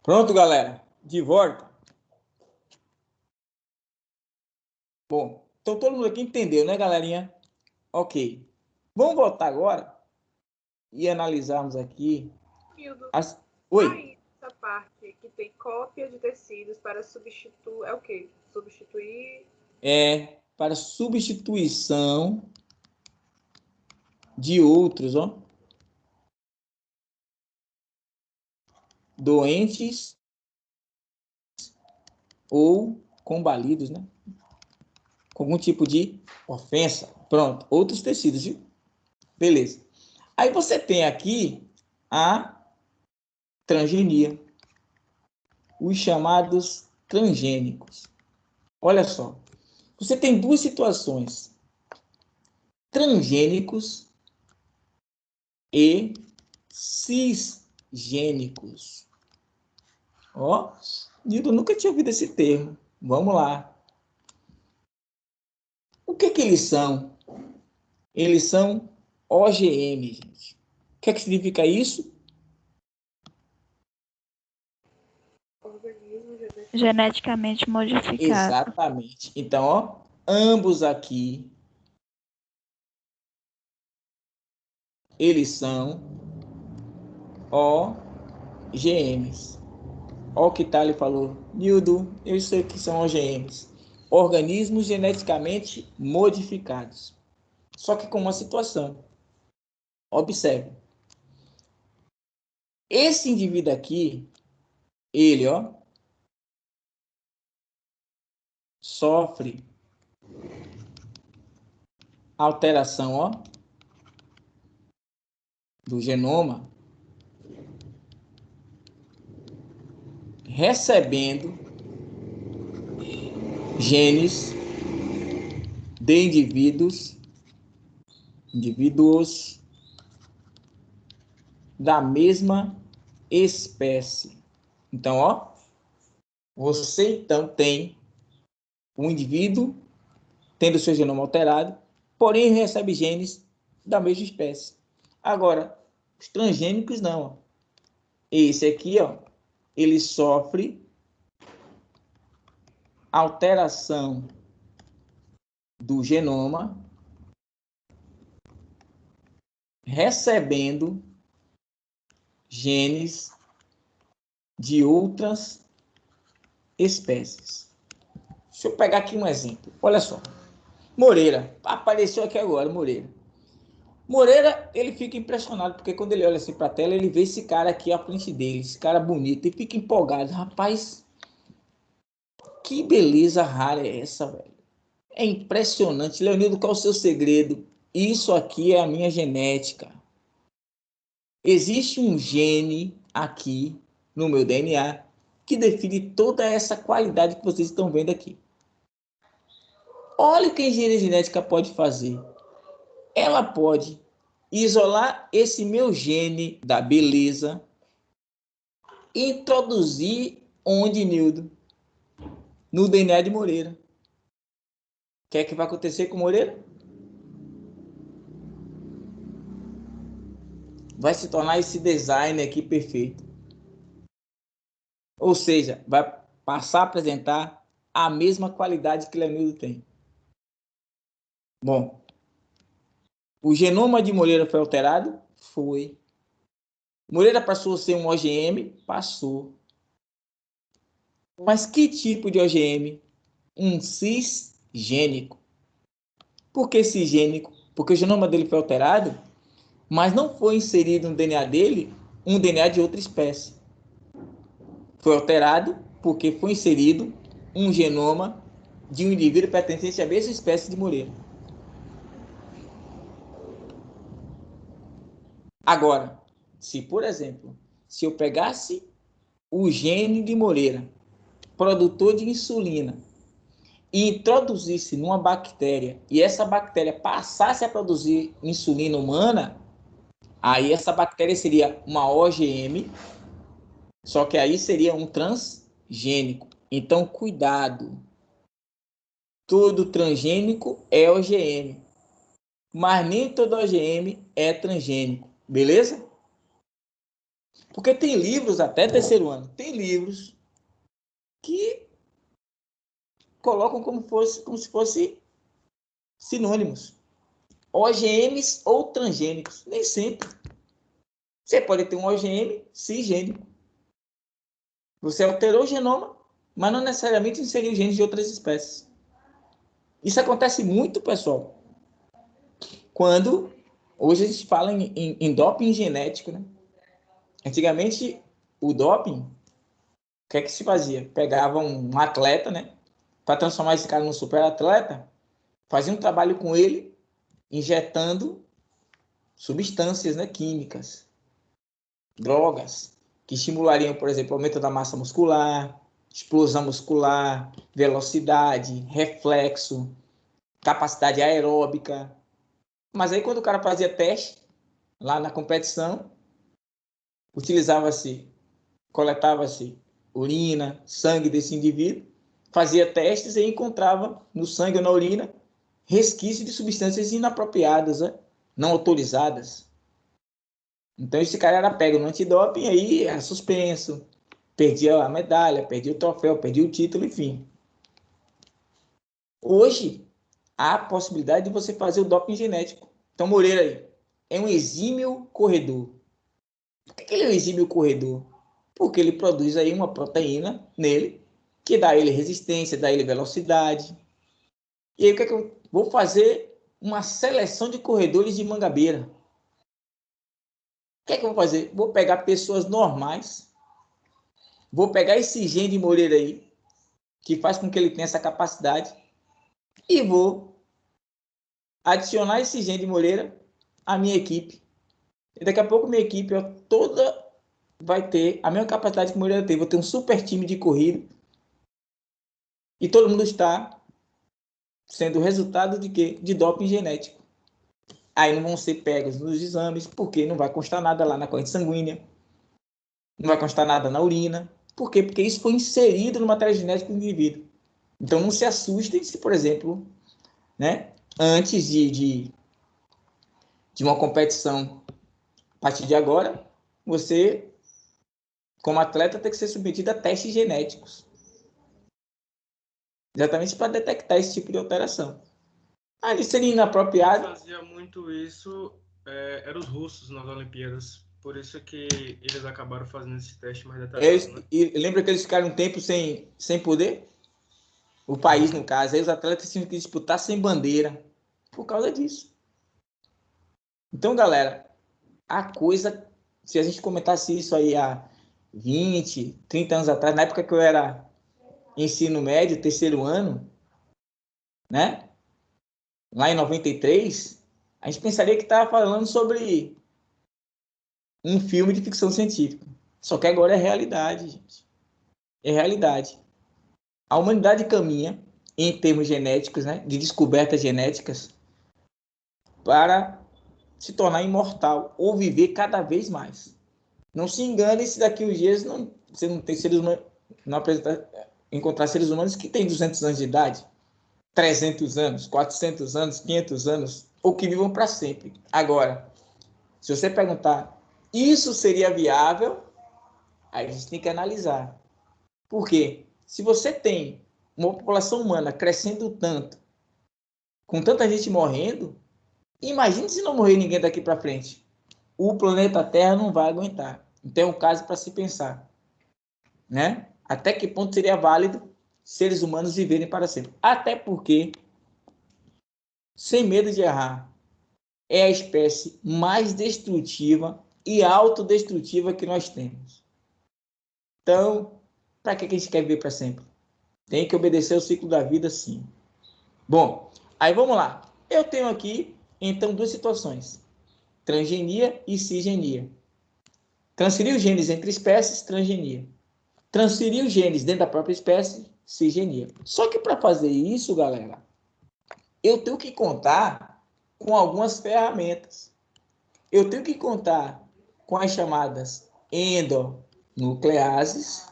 Pronto, galera. De volta. Bom, então todo mundo aqui entendeu, né, galerinha? Ok. Vamos voltar agora e analisarmos aqui Hildo, as... Oi. aí essa parte que tem cópia de tecidos para substituir. É o quê? Substituir. Para substituição de outros, ó, doentes ou combalidos, né? Com algum tipo de ofensa. Pronto, outros tecidos, viu? Beleza. Aí você tem aqui a transgenia, os chamados transgênicos. Olha só, você tem duas situações: transgênicos e cisgênicos. Ó, Nildo nunca tinha ouvido esse termo. Vamos lá. O que eles são? Eles são OGM, gente. O que significa isso? Organismo Geneticamente modificado. Exatamente. Então, ó, ambos aqui, eles são OGMs. Ó o que Tali falou. Nildo, eu sei que são OGMs. Organismos geneticamente modificados. Só que com uma situação. Observe. Esse indivíduo aqui, ele, ó, sofre alteração, ó, do genoma, recebendo genes de indivíduos da mesma espécie. Então, ó, você então tem um indivíduo tendo seu genoma alterado, porém recebe genes da mesma espécie. Agora, os transgênicos não. Ó. Esse aqui, ó, ele sofre alteração do genoma, recebendo genes de outras espécies. Deixa eu pegar aqui um exemplo. Olha só. Moreira. Apareceu aqui agora, Moreira. Moreira, ele fica impressionado, porque quando ele olha assim para a tela, ele vê esse cara aqui à frente dele, esse cara bonito, e fica empolgado. Rapaz, que beleza rara é essa, velho? É impressionante. Leonildo, qual é o seu segredo? Isso aqui é a minha genética. Existe um gene aqui no meu DNA que define toda essa qualidade que vocês estão vendo aqui. Olha o que a engenharia genética pode fazer. Ela pode isolar esse meu gene da beleza e introduzir onde, Nildo? No DNA de Moreira. O que é que vai acontecer com Moreira? Vai se tornar esse design aqui perfeito. Ou seja, vai passar a apresentar a mesma qualidade que Leonildo tem. Bom, o genoma de Moreira foi alterado? Foi. Moreira passou a ser um OGM? Passou. Mas que tipo de OGM? Um cisgênico. Por que cisgênico? Porque o genoma dele foi alterado, mas não foi inserido no DNA dele um DNA de outra espécie. Foi alterado porque foi inserido um genoma de um indivíduo pertencente à mesma espécie de Moreira. Agora, se, por exemplo, se eu pegasse o gene de Moreira, produtor de insulina, e introduzisse numa bactéria, e essa bactéria passasse a produzir insulina humana, aí essa bactéria seria uma OGM, só que aí seria um transgênico. Então, cuidado. Todo transgênico é OGM, mas nem todo OGM é transgênico, beleza? Porque tem livros, até terceiro ano, tem livros que colocam como se fosse sinônimos. OGMs ou transgênicos. Nem sempre. Você pode ter um OGM cisgênico. Você alterou o genoma, mas não necessariamente inseriu genes de outras espécies. Isso acontece muito, pessoal, quando hoje a gente fala em doping genético, né? Antigamente, o doping, o que é que se fazia? Pegava um atleta, né? Para transformar esse cara num super atleta, fazia um trabalho com ele, injetando substâncias, né, químicas, drogas, que estimulariam, por exemplo, o aumento da massa muscular, explosão muscular, velocidade, reflexo, capacidade aeróbica. Mas aí, quando o cara fazia teste, lá na competição, utilizava-se, coletava-se urina, sangue desse indivíduo, fazia testes e encontrava no sangue ou na urina resquício de substâncias inapropriadas, né? Não autorizadas. Então, esse cara era pego no antidoping, aí era suspenso, perdia a medalha, perdia o troféu, perdia o título, enfim. Hoje, há a possibilidade de você fazer o doping genético. Então, Moreira aí é um exímio corredor. Por que ele é um exímio corredor? Porque ele produz aí uma proteína nele, que dá a ele resistência, dá a ele velocidade. E aí, o que é que eu vou fazer? Uma seleção de corredores de Mangabeira. O que é que eu vou fazer? Vou pegar pessoas normais, vou pegar esse gene de Moreira aí, que faz com que ele tenha essa capacidade, e vou adicionar esse gene de Moreira à minha equipe. E daqui a pouco minha equipe toda vai ter a mesma capacidade que o Moreira tem. Vou ter um super time de corrida e todo mundo está sendo resultado de quê? De doping genético. Aí não vão ser pegos nos exames, porque não vai constar nada lá na corrente sanguínea, não vai constar nada na urina. Por quê? Porque isso foi inserido no material genético do indivíduo. Então não se assustem se, por exemplo, né, antes de uma competição, a partir de agora, você, como atleta, tem que ser submetido a testes genéticos. Exatamente para detectar esse tipo de alteração. Ele seria inapropriado. Quem fazia muito isso eram os russos nas Olimpíadas. Por isso que eles acabaram fazendo esse teste mais detalhado, né? E lembra que eles ficaram um tempo sem poder? O país, no caso. Aí os atletas tinham que disputar sem bandeira. Por causa disso. Então, galera, a coisa... Se a gente comentasse isso aí há 20, 30 anos atrás, na época que eu era ensino médio, terceiro ano, né? Lá em 93, a gente pensaria que estava falando sobre um filme de ficção científica. Só que agora é realidade, gente. É realidade. A humanidade caminha, em termos genéticos, né, de descobertas genéticas, para se tornar imortal ou viver cada vez mais. Não se engane se daqui a uns dias você não tem seres humanos, não encontrar seres humanos que têm 200 anos de idade, 300 anos, 400 anos, 500 anos, ou que vivam para sempre. Agora, se você perguntar, isso seria viável? Aí a gente tem que analisar. Por quê? Se você tem uma população humana crescendo tanto, com tanta gente morrendo, imagine se não morrer ninguém daqui para frente. O planeta Terra não vai aguentar. Então é um caso para se pensar, né? Até que ponto seria válido seres humanos viverem para sempre? Até porque, sem medo de errar, é a espécie mais destrutiva e autodestrutiva que nós temos. Então, para que a gente quer viver para sempre? Tem que obedecer o ciclo da vida, sim. Bom, aí vamos lá. Eu tenho aqui, então, duas situações. Transgenia e cisgenia. Transferir os genes entre espécies, transgenia. Transferir os genes dentro da própria espécie, cisgenia. Só que para fazer isso, galera, eu tenho que contar com algumas ferramentas. Eu tenho que contar com as chamadas endonucleases.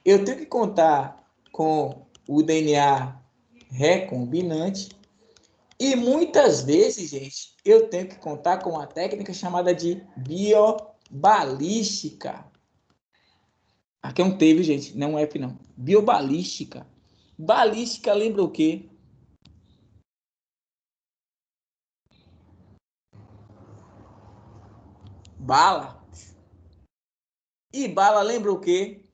Eu tenho que contar com o DNA recombinante. E muitas vezes, gente, eu tenho que contar com uma técnica chamada de Biobalística. Aqui é um T, viu, gente? Não é um F, não. Biobalística. Balística lembra o quê? Bala. E bala lembra o quê?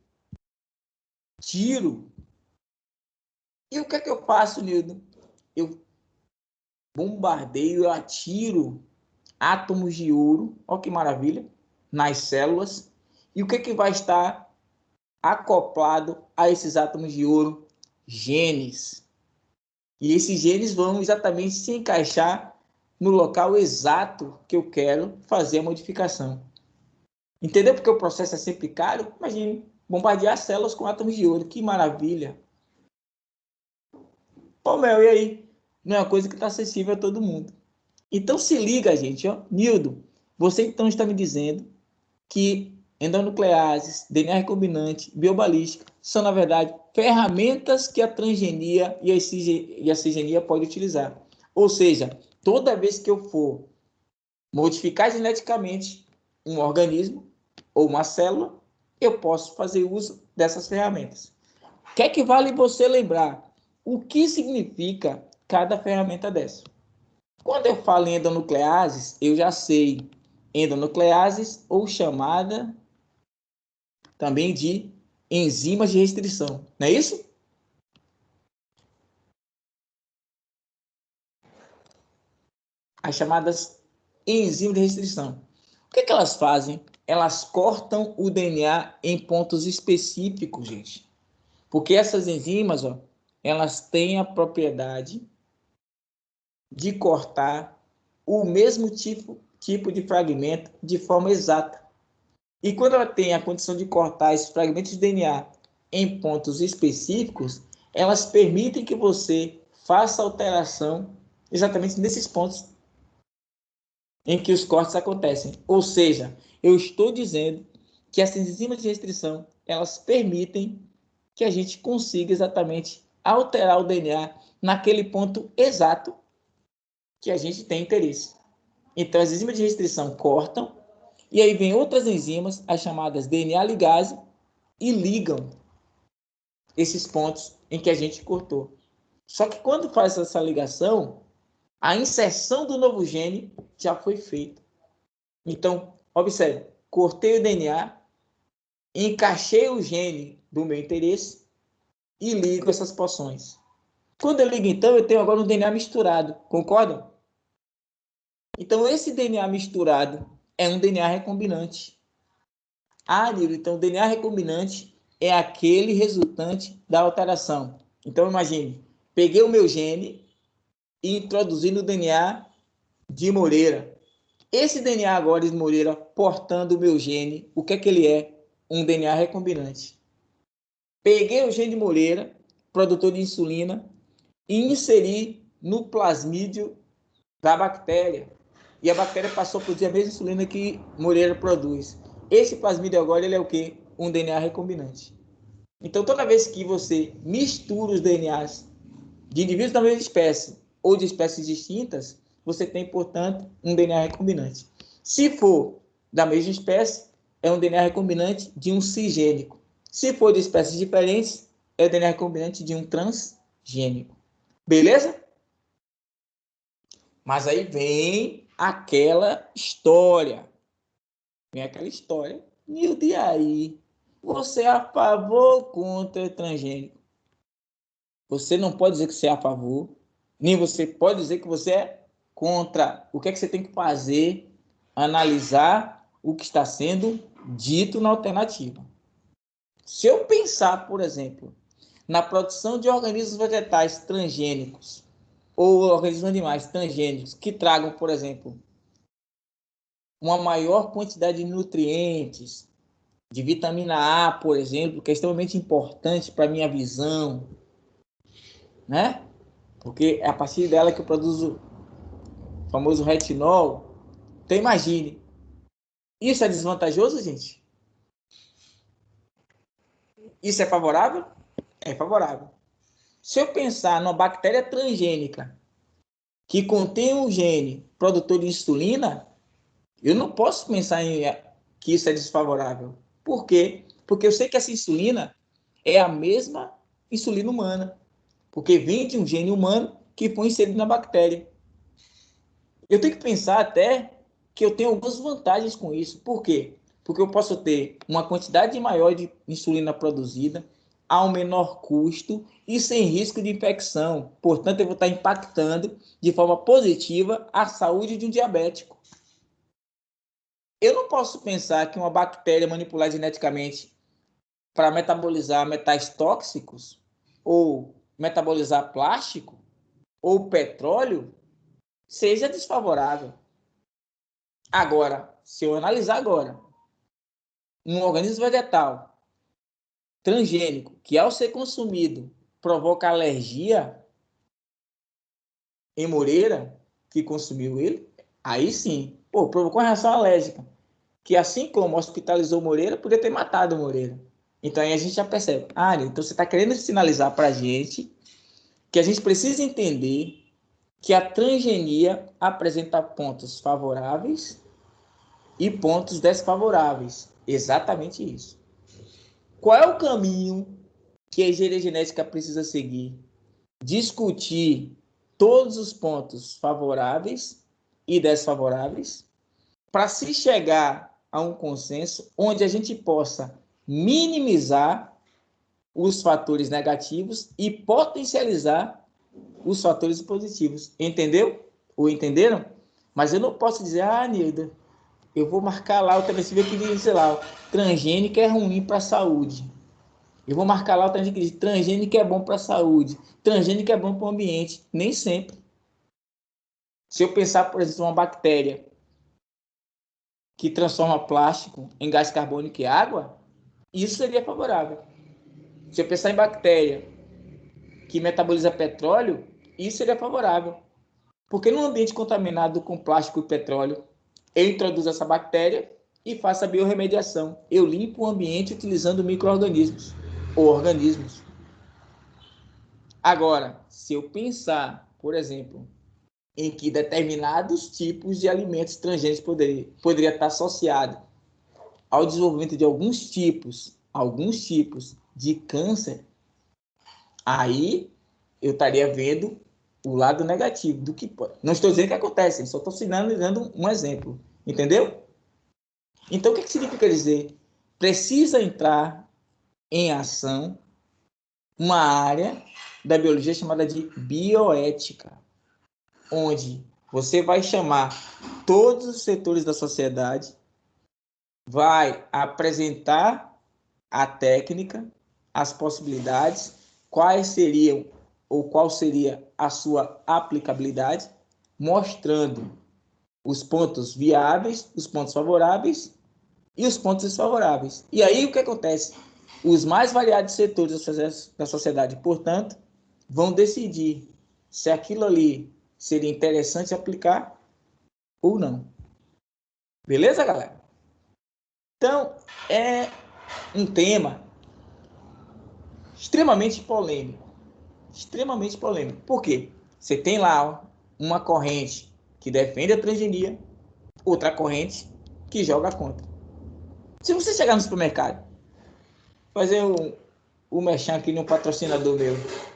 Tiro. E o que é que eu faço, Nildo? Eu bombardeio, eu atiro átomos de ouro, olha que maravilha, nas células. E o que é que vai estar acoplado a esses átomos de ouro? Genes. E esses genes vão exatamente se encaixar no local exato que eu quero fazer a modificação. Entendeu? Porque o processo é sempre caro? Imagine, bombardear células com átomos de ouro. Que maravilha! Pô, Mel, e aí? Não é uma coisa que está acessível a todo mundo. Então se liga, gente. Ó. Nildo, você então está me dizendo que endonucleases, DNA recombinante, biobalística, são, na verdade, ferramentas que a transgenia e a cisgenia podem utilizar. Ou seja, toda vez que eu for modificar geneticamente um organismo ou uma célula, eu posso fazer uso dessas ferramentas. O que é que vale você lembrar? O que significa cada ferramenta dessa? Quando eu falo em endonucleases, eu já sei endonucleases ou chamada também de enzimas de restrição. Não é isso? As chamadas enzimas de restrição. O que é que elas fazem? Elas cortam o DNA em pontos específicos, gente. Porque essas enzimas, ó, elas têm a propriedade de cortar o mesmo tipo de fragmento de forma exata. E quando ela tem a condição de cortar esses fragmentos de DNA em pontos específicos, elas permitem que você faça alteração exatamente nesses pontos em que os cortes acontecem. Ou seja, eu estou dizendo que essas enzimas de restrição, elas permitem que a gente consiga exatamente alterar o DNA naquele ponto exato que a gente tem interesse. Então, as enzimas de restrição cortam, e aí vem outras enzimas, as chamadas DNA ligase, e ligam esses pontos em que a gente cortou. Só que quando faz essa ligação, a inserção do novo gene já foi feita. Então, observe, cortei o DNA, encaixei o gene do meu interesse e ligo essas porções. Quando eu ligo, então, eu tenho agora um DNA misturado, concordam? Então, esse DNA misturado é um DNA recombinante. Ah, Nilo, então o DNA recombinante é aquele resultante da alteração. Então, imagine, peguei o meu gene e introduzi no DNA de Moreira. Esse DNA agora de Moreira, portando o meu gene, o que é que ele é? Um DNA recombinante. Peguei o gene de Moreira, produtor de insulina, e inseri no plasmídio da bactéria. E a bactéria passou a produzir a mesma insulina que Moreira produz. Esse plasmídio agora ele é o quê? Um DNA recombinante. Então, toda vez que você mistura os DNAs de indivíduos da mesma espécie ou de espécies distintas, você tem, portanto, um DNA recombinante. Se for da mesma espécie, é um DNA recombinante de um cisgênico. Se for de espécies diferentes, é o DNA recombinante de um transgênico. Beleza? Mas aí vem aquela história. Vem aquela história. Nildo, e aí? Você é a favor ou contra transgênico? Você não pode dizer que você é a favor, nem você pode dizer que você é contra. O que é que você tem que fazer? Analisar o que está sendo dito na alternativa. Se eu pensar, por exemplo, na produção de organismos vegetais transgênicos ou organismos animais transgênicos que tragam, por exemplo, uma maior quantidade de nutrientes, de vitamina A, por exemplo, que é extremamente importante para a minha visão, né? Porque é a partir dela que eu produzo o famoso retinol. Então, imagine. Isso é desvantajoso, gente? Isso é favorável? É favorável. Se eu pensar numa bactéria transgênica que contém um gene produtor de insulina, eu não posso pensar em que isso é desfavorável. Por quê? Porque eu sei que essa insulina é a mesma insulina humana, porque vem de um gene humano que foi inserido na bactéria. Eu tenho que pensar até que eu tenho algumas vantagens com isso. Por quê? Porque eu posso ter uma quantidade maior de insulina produzida a um menor custo e sem risco de infecção. Portanto, eu vou estar impactando de forma positiva a saúde de um diabético. Eu não posso pensar que uma bactéria manipulada geneticamente para metabolizar metais tóxicos ou metabolizar plástico ou petróleo seja desfavorável. Agora, se eu analisar agora um organismo vegetal transgênico que, ao ser consumido, provoca alergia em Moreira, que consumiu ele, aí sim, provocou uma reação alérgica, que assim como hospitalizou Moreira, podia ter matado Moreira. Então aí a gente já percebe, então você está querendo sinalizar para a gente que a gente precisa entender que a transgenia apresenta pontos favoráveis e pontos desfavoráveis. Exatamente isso. Qual é o caminho que a engenharia genética precisa seguir? Discutir todos os pontos favoráveis e desfavoráveis para se chegar a um consenso onde a gente possa minimizar os fatores negativos e potencializar os fatores positivos. Entendeu? Ou entenderam? Mas eu não posso dizer, Nilda, eu vou marcar lá o TBC que diz, sei lá, transgênico é ruim para a saúde. Eu vou marcar lá o transgênico que diz, transgênico é bom para a saúde. Transgênico é bom para o ambiente. Nem sempre. Se eu pensar, por exemplo, uma bactéria que transforma plástico em gás carbônico e água, isso seria favorável. Se eu pensar em bactéria que metaboliza petróleo, isso seria favorável. Porque num ambiente contaminado com plástico e petróleo, eu introduzo essa bactéria e faço a biorremediação. Eu limpo o ambiente utilizando micro-organismos ou organismos. Agora, se eu pensar, por exemplo, em que determinados tipos de alimentos transgênicos poderia estar associado ao desenvolvimento de alguns tipos de câncer, aí eu estaria vendo o lado negativo do que pode. Não estou dizendo que acontece, só estou dando um exemplo. Entendeu? Então, o que significa dizer? Precisa entrar em ação uma área da biologia chamada de bioética, onde você vai chamar todos os setores da sociedade, vai apresentar a técnica, as possibilidades, quais seriam ou qual seria a sua aplicabilidade, mostrando os pontos viáveis, os pontos favoráveis e os pontos desfavoráveis. E aí o que acontece? Os mais variados setores da sociedade, portanto, vão decidir se aquilo ali seria interessante aplicar ou não. Beleza, galera? Então, é um tema extremamente polêmico. Extremamente polêmico. Por quê? Você tem lá uma corrente que defende a transgenia, outra corrente que joga contra. Se você chegar no supermercado, fazer o merchan aqui no patrocinador meu,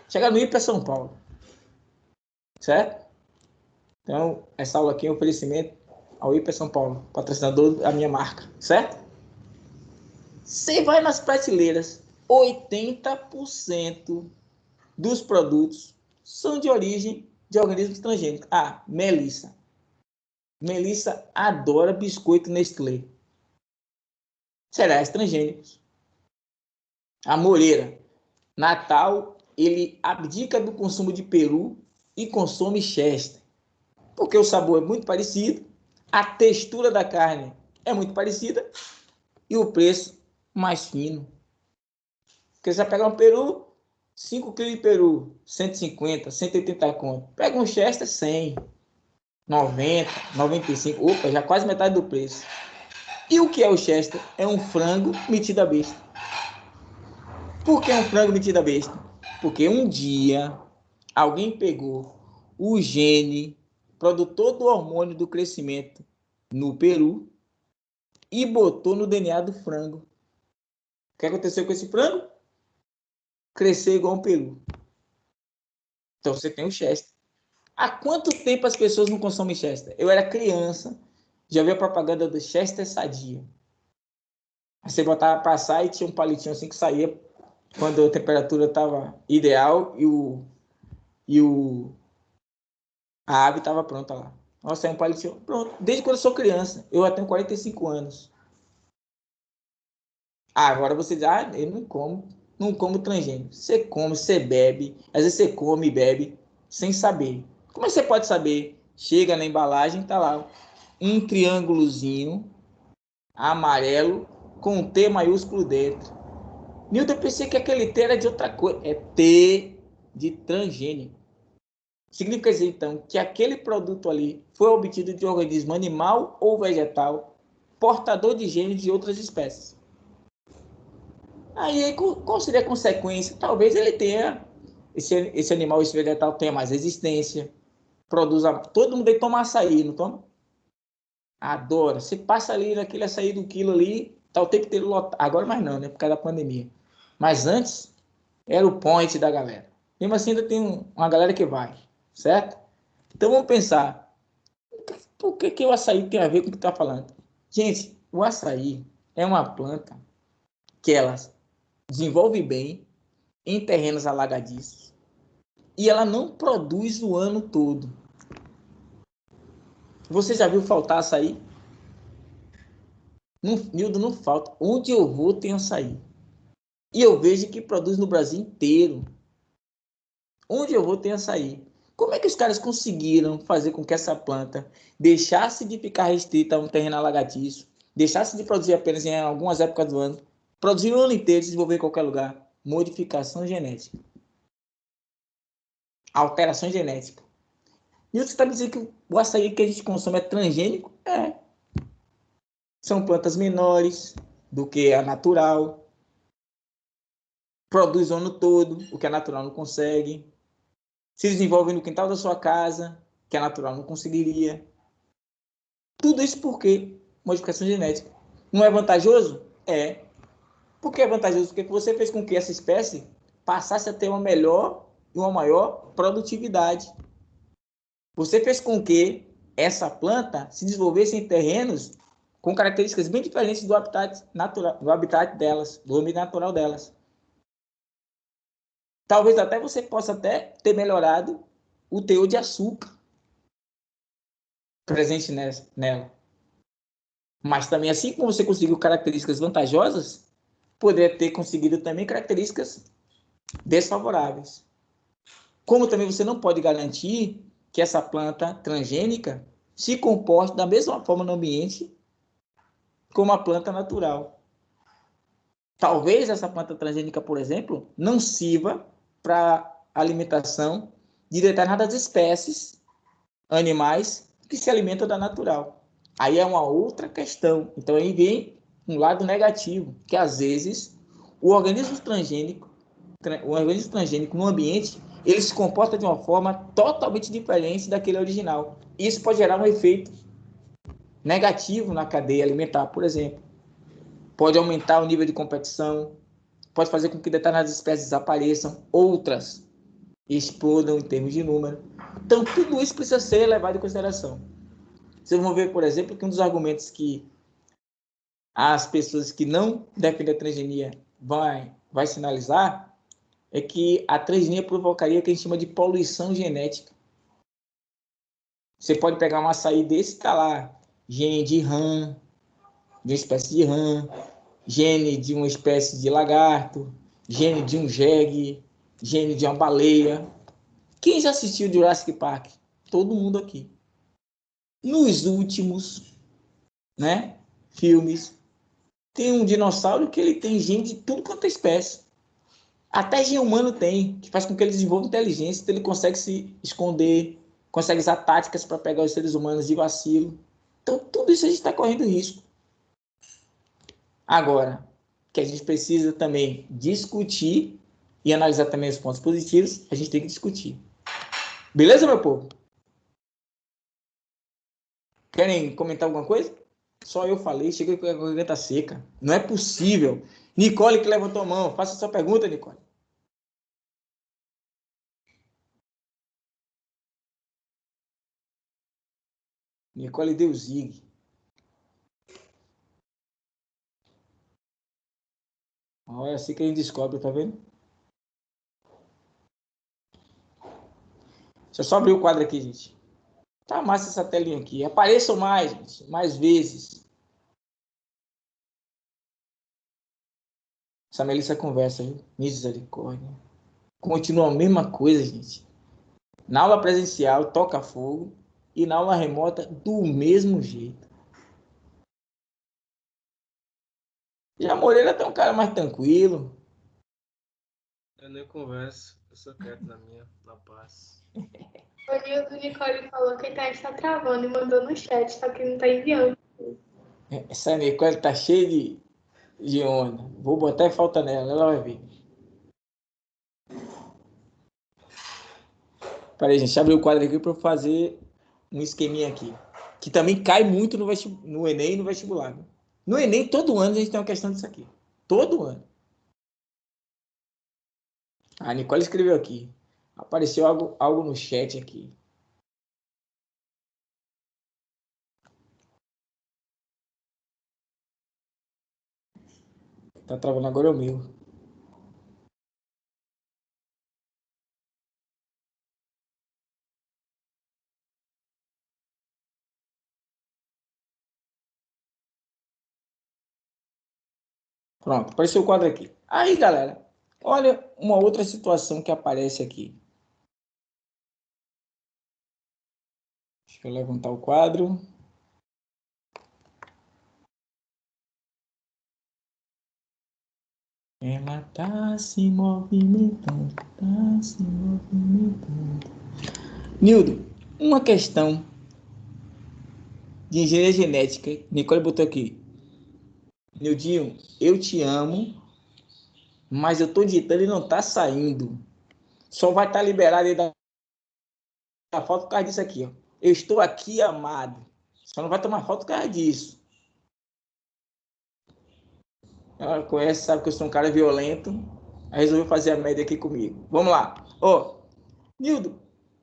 chegar no Hiper São Paulo, certo? Então, essa aula aqui é um oferecimento ao Hiper São Paulo, patrocinador da minha marca, certo? Você vai nas prateleiras, 80% dos produtos são de origem de organismos transgênicos. Melissa. Melissa adora biscoito Nestlé. Cereais transgênicos. A Moreira. Natal, ele abdica do consumo de peru e consome Chester. Porque o sabor é muito parecido, a textura da carne é muito parecida e o preço mais fino. Porque você vai pegar um peru, 5 kg de peru, 150, 180 conto. Pega um Chester, 100, 90, 95. Opa, já quase metade do preço. E o que é o Chester? É um frango metido a besta. Por que um frango metido a besta? Porque um dia alguém pegou o gene produtor do hormônio do crescimento no peru e botou no DNA do frango. O que aconteceu com esse frango? Cresceu igual um peru. Então você tem o Chester. Há quanto tempo as pessoas não consomem Chester? Eu era criança, já vi a propaganda do Chester Sadia. Você botava para assar e tinha um palitinho assim que saía quando a temperatura estava ideal e a ave estava pronta lá. Nossa, é um palitinho. Pronto. Desde quando eu sou criança. Eu já tenho 45 anos. Agora você diz, eu não como transgênico. Você come, você bebe. Às vezes você come e bebe sem saber. Como é que você pode saber? Chega na embalagem, tá lá um triângulozinho amarelo com um T maiúsculo dentro. Nilton, eu pensei que aquele T era de outra coisa. É T de transgênico. Significa dizer, então, que aquele produto ali foi obtido de organismo animal ou vegetal, portador de genes de outras espécies. Aí, qual seria a consequência? Talvez ele tenha, esse animal, esse vegetal tenha mais resistência, produza... Todo mundo aí toma açaí, não toma? Adora. Você passa ali naquele açaí do quilo ali, tá o tempo inteiro lotado. Agora mais não, né? Por causa da pandemia. Mas antes, era o point da galera. Mesmo assim, ainda tem uma galera que vai, certo? Então vamos pensar, por que o açaí tem a ver com o que está falando? Gente, o açaí é uma planta que ela desenvolve bem em terrenos alagadiços e ela não produz o ano todo. Você já viu faltar açaí? Nildo, não falta. Onde eu vou tem açaí. E eu vejo que produz no Brasil inteiro. Onde eu vou tem açaí. Como é que os caras conseguiram fazer com que essa planta deixasse de ficar restrita a um terreno alagadiço, deixasse de produzir apenas em algumas épocas do ano, produzir o ano inteiro e se desenvolver em qualquer lugar? Modificação genética. Alteração genética. E você está me dizendo que o açaí que a gente consome é transgênico? É. São plantas menores do que a natural. Produz o ano todo, o que a natural não consegue. Se desenvolve no quintal da sua casa, que a natural não conseguiria. Tudo isso por quê? Modificação genética. Não é vantajoso? É. Por que é vantajoso? Porque você fez com que essa espécie passasse a ter uma melhor e uma maior produtividade. Você fez com que essa planta se desenvolvesse em terrenos com características bem diferentes do habitat natural, do habitat delas, do ambiente natural delas. Talvez até você possa até ter melhorado o teor de açúcar presente nela. Mas também, assim como você conseguiu características vantajosas, poderia ter conseguido também características desfavoráveis. Como também você não pode garantir que essa planta transgênica se comporte da mesma forma no ambiente como a planta natural. Talvez essa planta transgênica, por exemplo, não sirva para alimentação de determinadas espécies animais que se alimentam da natural. Aí é uma outra questão. Então aí vem um lado negativo, que às vezes o organismo transgênico no ambiente, ele se comporta de uma forma totalmente diferente daquele original. Isso pode gerar um efeito negativo na cadeia alimentar, por exemplo. Pode aumentar o nível de competição, pode fazer com que determinadas espécies desapareçam, outras explodam em termos de número. Então, tudo isso precisa ser levado em consideração. Vocês vão ver, por exemplo, que um dos argumentos que as pessoas que não defendem a transgenia vai sinalizar é que a transgenia provocaria o que a gente chama de poluição genética. Você pode pegar um açaí desse, tá lá, gene de rã, de uma espécie de rã, gene de uma espécie de lagarto, gene de um jegue, gene de uma baleia. Quem já assistiu Jurassic Park? Todo mundo aqui. Nos últimos, filmes, tem um dinossauro que ele tem gene de tudo quanto é espécie. Até gene humano tem, que faz com que ele desenvolva inteligência, então ele consegue se esconder, consegue usar táticas para pegar os seres humanos de vacilo. Então, tudo isso a gente está correndo risco. Agora, que a gente precisa também discutir e analisar também os pontos positivos, a gente tem que discutir. Beleza, meu povo? Querem comentar alguma coisa? Só eu falei, cheguei com a garganta seca. Não é possível. Nicole que levantou a mão. Faça sua pergunta, Nicole. Nicole deu zig. Olha, assim que a gente descobre, tá vendo? Deixa eu só abrir o quadro aqui, gente. Tá massa essa telinha aqui. Apareçam mais, gente. Mais vezes. Essa Melissa conversa, viu? Misericórdia. Continua a mesma coisa, gente. Na aula presencial, toca fogo. E na aula remota, do mesmo jeito. Já Moreira tem um cara mais tranquilo. Eu nem converso, eu sou quieto na minha, na paz. O Nicole falou que a internet tá travando e mandou no chat, só que não tá enviando. Essa Nicole tá cheia de onda. Vou botar em falta nela, ela vai ver. Peraí, gente, abrir o quadro aqui para eu fazer um esqueminha aqui. Que também cai muito no Enem e no vestibular. Né? No Enem, todo ano a gente tem uma questão disso aqui. Todo ano. A Nicole escreveu aqui. Apareceu algo no chat aqui. Tá travando agora o meu. Pronto, apareceu o quadro aqui. Aí, galera, olha uma outra situação que aparece aqui. Deixa eu levantar o quadro. Ela tá se movimentando, tá se movimentando. Nildo, uma questão de engenharia genética. Nicole botou aqui. Nildinho, eu te amo, mas eu tô digitando e não tá saindo. Só vai estar liberado aí da foto por causa disso aqui, ó. Eu estou aqui, amado. Só não vai tomar foto por causa disso. Ela conhece, sabe que eu sou um cara violento. Aí resolveu fazer a média aqui comigo. Vamos lá. Ó, Nildo,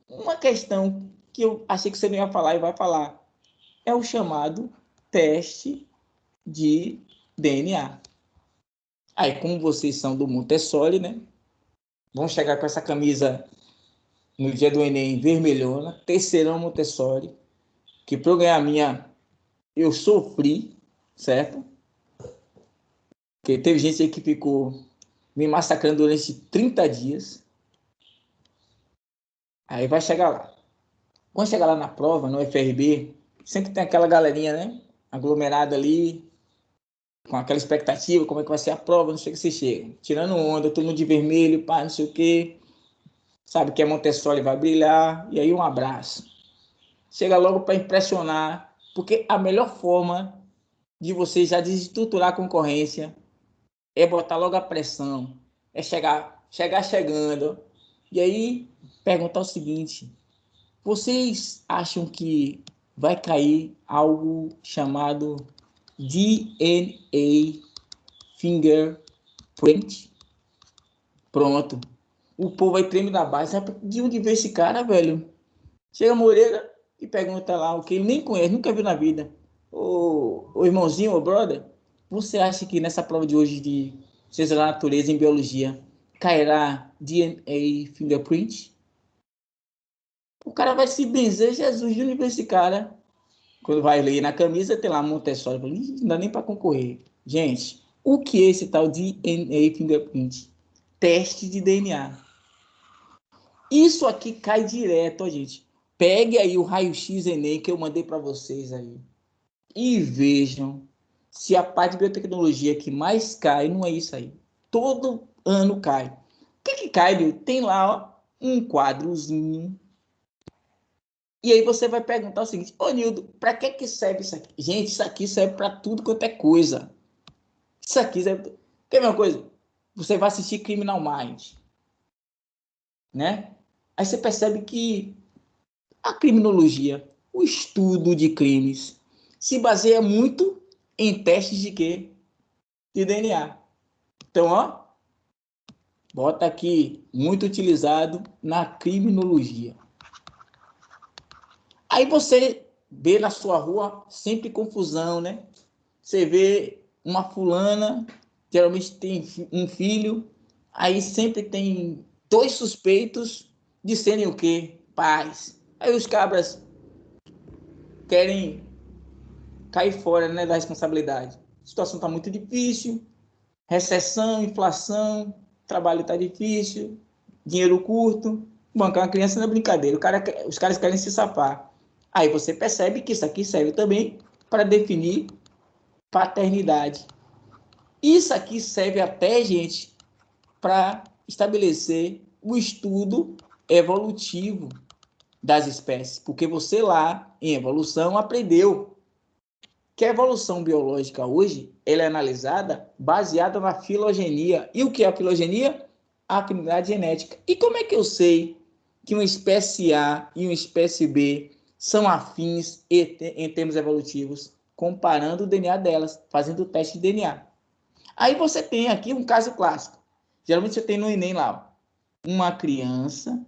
uma questão que eu achei que você não ia falar e vai falar. É o chamado teste de DNA. Aí, como vocês são do Montessori, né? Vão chegar com essa camisa no dia do Enem vermelhona, terceirão Montessori, que para eu ganhar a minha, eu sofri, certo? Porque teve gente aí que ficou me massacrando durante 30 dias. Aí vai chegar lá. Quando chegar lá na prova, no FRB, sempre tem aquela galerinha, né? Aglomerada ali, com aquela expectativa, como é que vai ser a prova, não sei o que você chega. Tirando onda, todo mundo de vermelho, pá, não sei o quê. Sabe que a Montessori vai brilhar, e aí um abraço. Chega logo para impressionar, porque a melhor forma de você já desestruturar a concorrência é botar logo a pressão, é chegar chegando. E aí perguntar o seguinte: vocês acham que vai cair algo chamado DNA fingerprint? Pronto. O povo vai tremer da base. Sabe de onde veio esse cara, velho? Chega Moreira e pergunta lá o que ele nem conhece, nunca viu na vida. Ô irmãozinho, ô brother, você acha que nessa prova de hoje de Ciência da Natureza em Biologia cairá DNA fingerprint? O cara vai se benzer, Jesus, de onde veio esse cara? Quando vai ler na camisa, tem lá Montessori. Não dá nem para concorrer. Gente, o que é esse tal de DNA fingerprint? Teste de DNA. Isso aqui cai direto, ó, gente. Pegue aí o raio-x Enem que eu mandei para vocês aí e vejam se a parte de biotecnologia que mais cai não é isso aí. Todo ano cai. O que cai, viu? Tem lá, ó, um quadrozinho. E aí você vai perguntar o seguinte: ô Nildo, para que serve isso aqui? Gente, isso aqui serve para tudo quanto é coisa. Isso aqui serve... Quer ver uma coisa? Você vai assistir Criminal Minds, né? Aí você percebe que a criminologia, o estudo de crimes, se baseia muito em testes de quê? De DNA. Então, ó, bota aqui, muito utilizado na criminologia. Aí você vê na sua rua sempre confusão, né? Você vê uma fulana, geralmente tem um filho, aí sempre tem 2 suspeitos de serem o quê? Pais. Aí os cabras querem cair fora, né, da responsabilidade. A situação está muito difícil, recessão, inflação, trabalho está difícil, dinheiro curto, bancar uma criança não é brincadeira, os caras querem se safar. Aí você percebe que isso aqui serve também para definir paternidade. Isso aqui serve até, gente, para estabelecer o estudo evolutivo das espécies, porque você lá, em evolução, aprendeu que a evolução biológica hoje, ela é analisada baseada na filogenia. E o que é a filogenia? A afinidade genética. E como é que eu sei que uma espécie A e uma espécie B são afins em termos evolutivos? Comparando o DNA delas, fazendo o teste de DNA. Aí você tem aqui um caso clássico. Geralmente você tem no Enem lá, uma criança,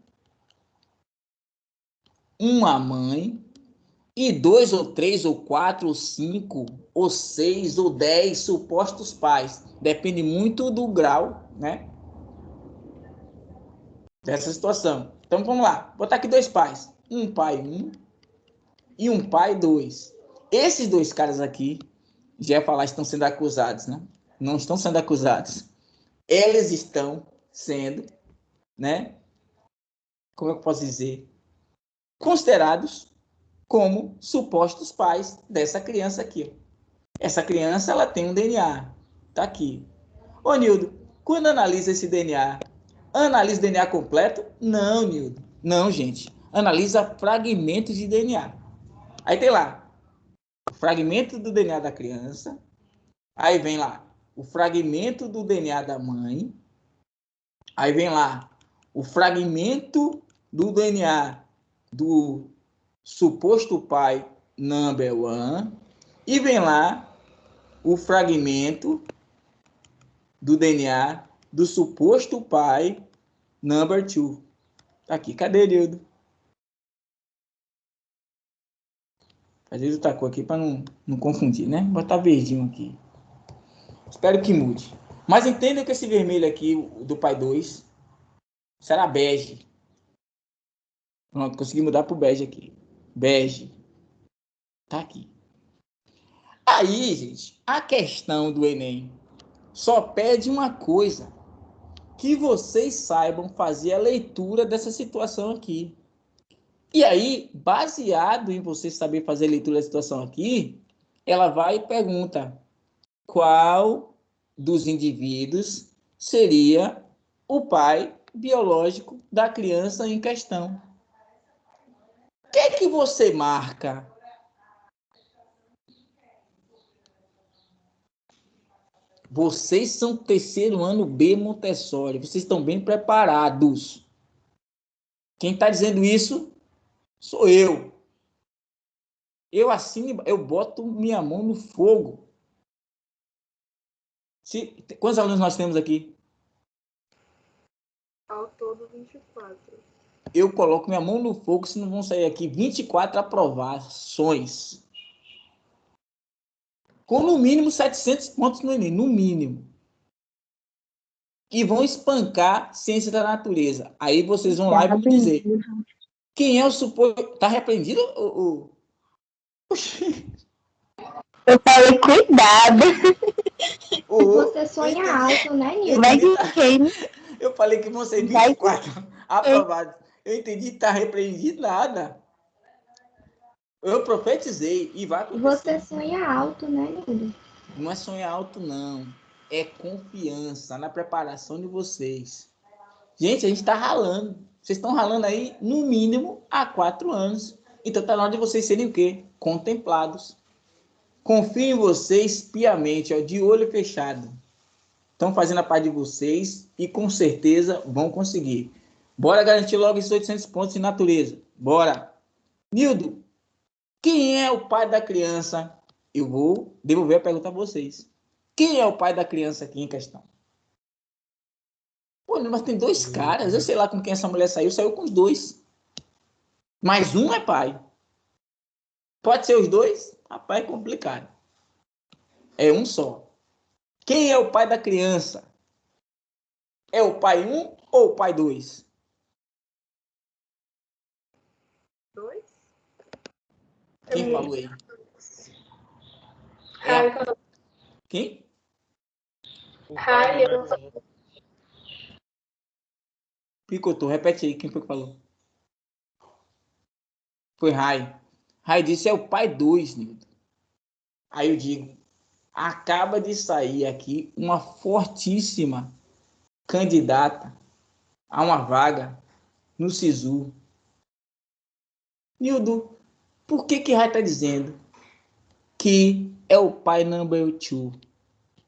uma mãe e 2 ou 3 ou 4 ou 5 ou 6 ou 10 supostos pais. Depende muito do grau, né, dessa situação. Então vamos lá, vou botar aqui 2 pais. Um pai 1 e um pai 2. Esses 2 caras aqui, já ia falar, estão sendo acusados, né? Não estão sendo acusados. Eles estão sendo, né? Como eu posso dizer? Considerados como supostos pais dessa criança aqui. Essa criança, ela tem um DNA. Tá aqui. Ô, Nildo, quando analisa esse DNA, analisa o DNA completo? Não, Nildo. Não, gente. Analisa fragmentos de DNA. Aí tem lá, o fragmento do DNA da criança. Aí vem lá, o fragmento do DNA da mãe. Aí vem lá, o fragmento do DNA do suposto pai number 1. E vem lá o fragmento do DNA do suposto pai number 2. Tá aqui, cadê, Nildo? Às vezes eu taco aqui para não confundir, né? Vou botar verdinho aqui. Espero que mude. Mas entendam que esse vermelho aqui, do pai 2, será bege. Pronto, consegui mudar para o bege aqui. Bege. Tá aqui. Aí, gente, a questão do Enem só pede uma coisa. Que vocês saibam fazer a leitura dessa situação aqui. E aí, baseado em você saber fazer a leitura da situação aqui, ela vai e pergunta qual dos indivíduos seria o pai biológico da criança em questão. O que é que você marca? Vocês são terceiro ano B Montessori. Vocês estão bem preparados. Quem está dizendo isso sou eu. Eu assino, eu boto minha mão no fogo. Quantos alunos nós temos aqui? Ao todo, 24. Eu coloco minha mão no fogo, se não vão sair aqui 24 aprovações. Com no mínimo 700 pontos no Enem, no mínimo. E vão espancar ciência da natureza. Aí vocês vão lá e vão me dizer. Quem é o suposto... Tá repreendido? Eu falei, cuidado. Você sonha alto, né, Nildo? Vai de quem? Eu falei que vão ser 24 aprovados. Eu entendi que tá repreendido nada. Eu profetizei e vai acontecer. Você sonha alto, né, Nildo? Não é sonhar alto, não. É confiança na preparação de vocês. Gente, a gente está ralando. Vocês estão ralando aí, no mínimo, há 4 anos. Então está na hora de vocês serem o quê? Contemplados. Confio em vocês piamente, ó, de olho fechado. Estão fazendo a parte de vocês e com certeza vão conseguir. Bora garantir logo esses 800 pontos de natureza. Bora. Nildo, quem é o pai da criança eu vou devolver a pergunta a vocês. Quem é o pai da criança aqui em questão? Pô, mas tem dois caras. Eu sei lá com quem essa mulher saiu com os dois. Mas um é pai. Pode ser os dois? Rapaz, é complicado. É um só. Quem é o pai da criança? É o pai 1 ou o pai 2? 2? Quem falou aí? Quem? Picotou. Repete aí. Quem foi que falou? Foi Rai. Rai disse é o pai 2, Nildo. Aí eu digo, acaba de sair aqui uma fortíssima candidata a uma vaga no SISU. Nildo, por que Rai está dizendo que é o pai number 2?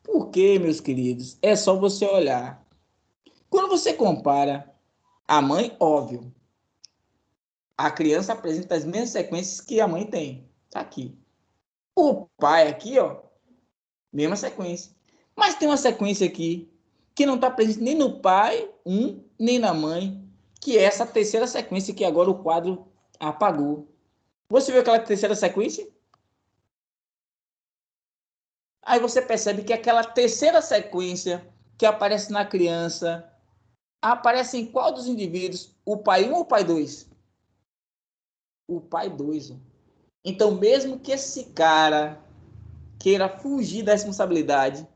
Por quê, meus queridos? É só você olhar. Quando você compara a mãe, óbvio, a criança apresenta as mesmas sequências que a mãe tem. Tá aqui. O pai aqui, ó, mesma sequência. Mas tem uma sequência aqui que não está presente nem no pai, nem na mãe, que é essa terceira sequência que agora o quadro apagou. Você viu aquela terceira sequência? Aí você percebe que aquela terceira sequência que aparece na criança aparece em qual dos indivíduos? O pai 1 ou o pai 2? O pai 2. Então, mesmo que esse cara queira fugir da responsabilidade,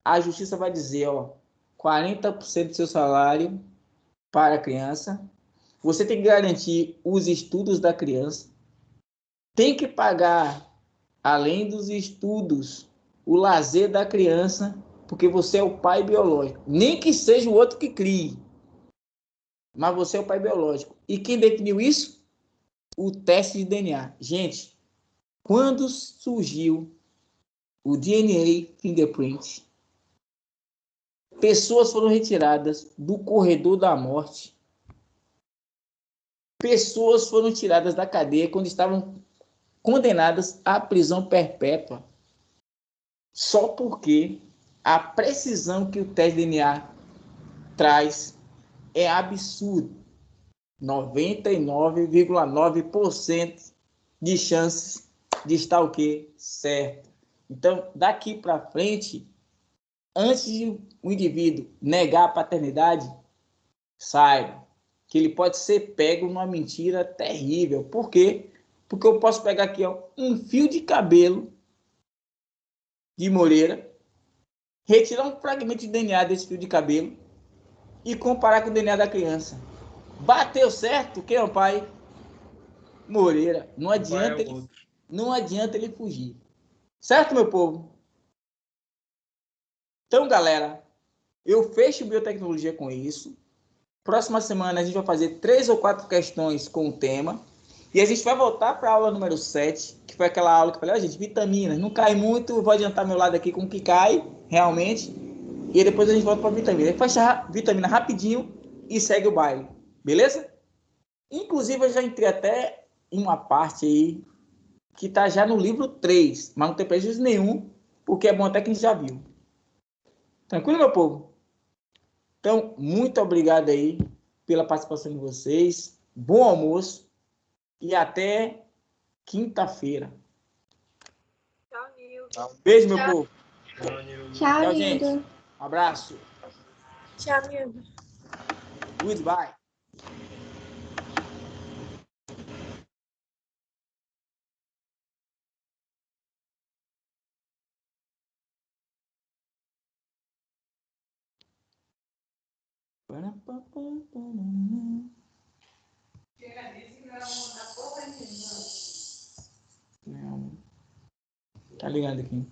a justiça vai dizer, ó, 40% do seu salário para a criança, você tem que garantir os estudos da criança, tem que pagar, além dos estudos, o lazer da criança, porque você é o pai biológico. Nem que seja o outro que crie, mas você é o pai biológico. E quem definiu isso? O teste de DNA. Gente, quando surgiu o DNA fingerprint, pessoas foram retiradas do corredor da morte. Pessoas foram tiradas da cadeia quando estavam condenadas à prisão perpétua. Só porque a precisão que o teste de DNA traz é absurdo. 99,9% de chances de estar o quê? Certo. Então, daqui para frente, antes de o indivíduo negar a paternidade, saiba que ele pode ser pego numa mentira terrível. Por quê? Porque eu posso pegar aqui, ó, um fio de cabelo de Moreira, retirar um fragmento de DNA desse fio de cabelo e comparar com o DNA da criança. Bateu certo? Quem é o pai? Moreira. Não adianta ele fugir. Certo, meu povo? Então, galera, eu fecho biotecnologia com isso. Próxima semana a gente vai fazer 3 ou 4 questões com o tema. E a gente vai voltar para a aula número 7, que foi aquela aula que eu falei, gente, vitaminas, não cai muito, vou adiantar meu lado aqui com o que cai, realmente. E depois a gente volta para a vitamina. A gente faz a vitamina rapidinho e segue o baile. Beleza? Inclusive, eu já entrei até em uma parte aí que está já no livro 3, mas não tem prejuízo nenhum, porque é bom até que a gente já viu. Tranquilo, meu povo? Então, muito obrigado aí pela participação de vocês. Bom almoço e até quinta-feira. Tchau, Nildo. Beijo, meu povo. Tchau, gente. Nildo. Um abraço. Tchau, Nildo. Goodbye. Não. Tá ligado aqui.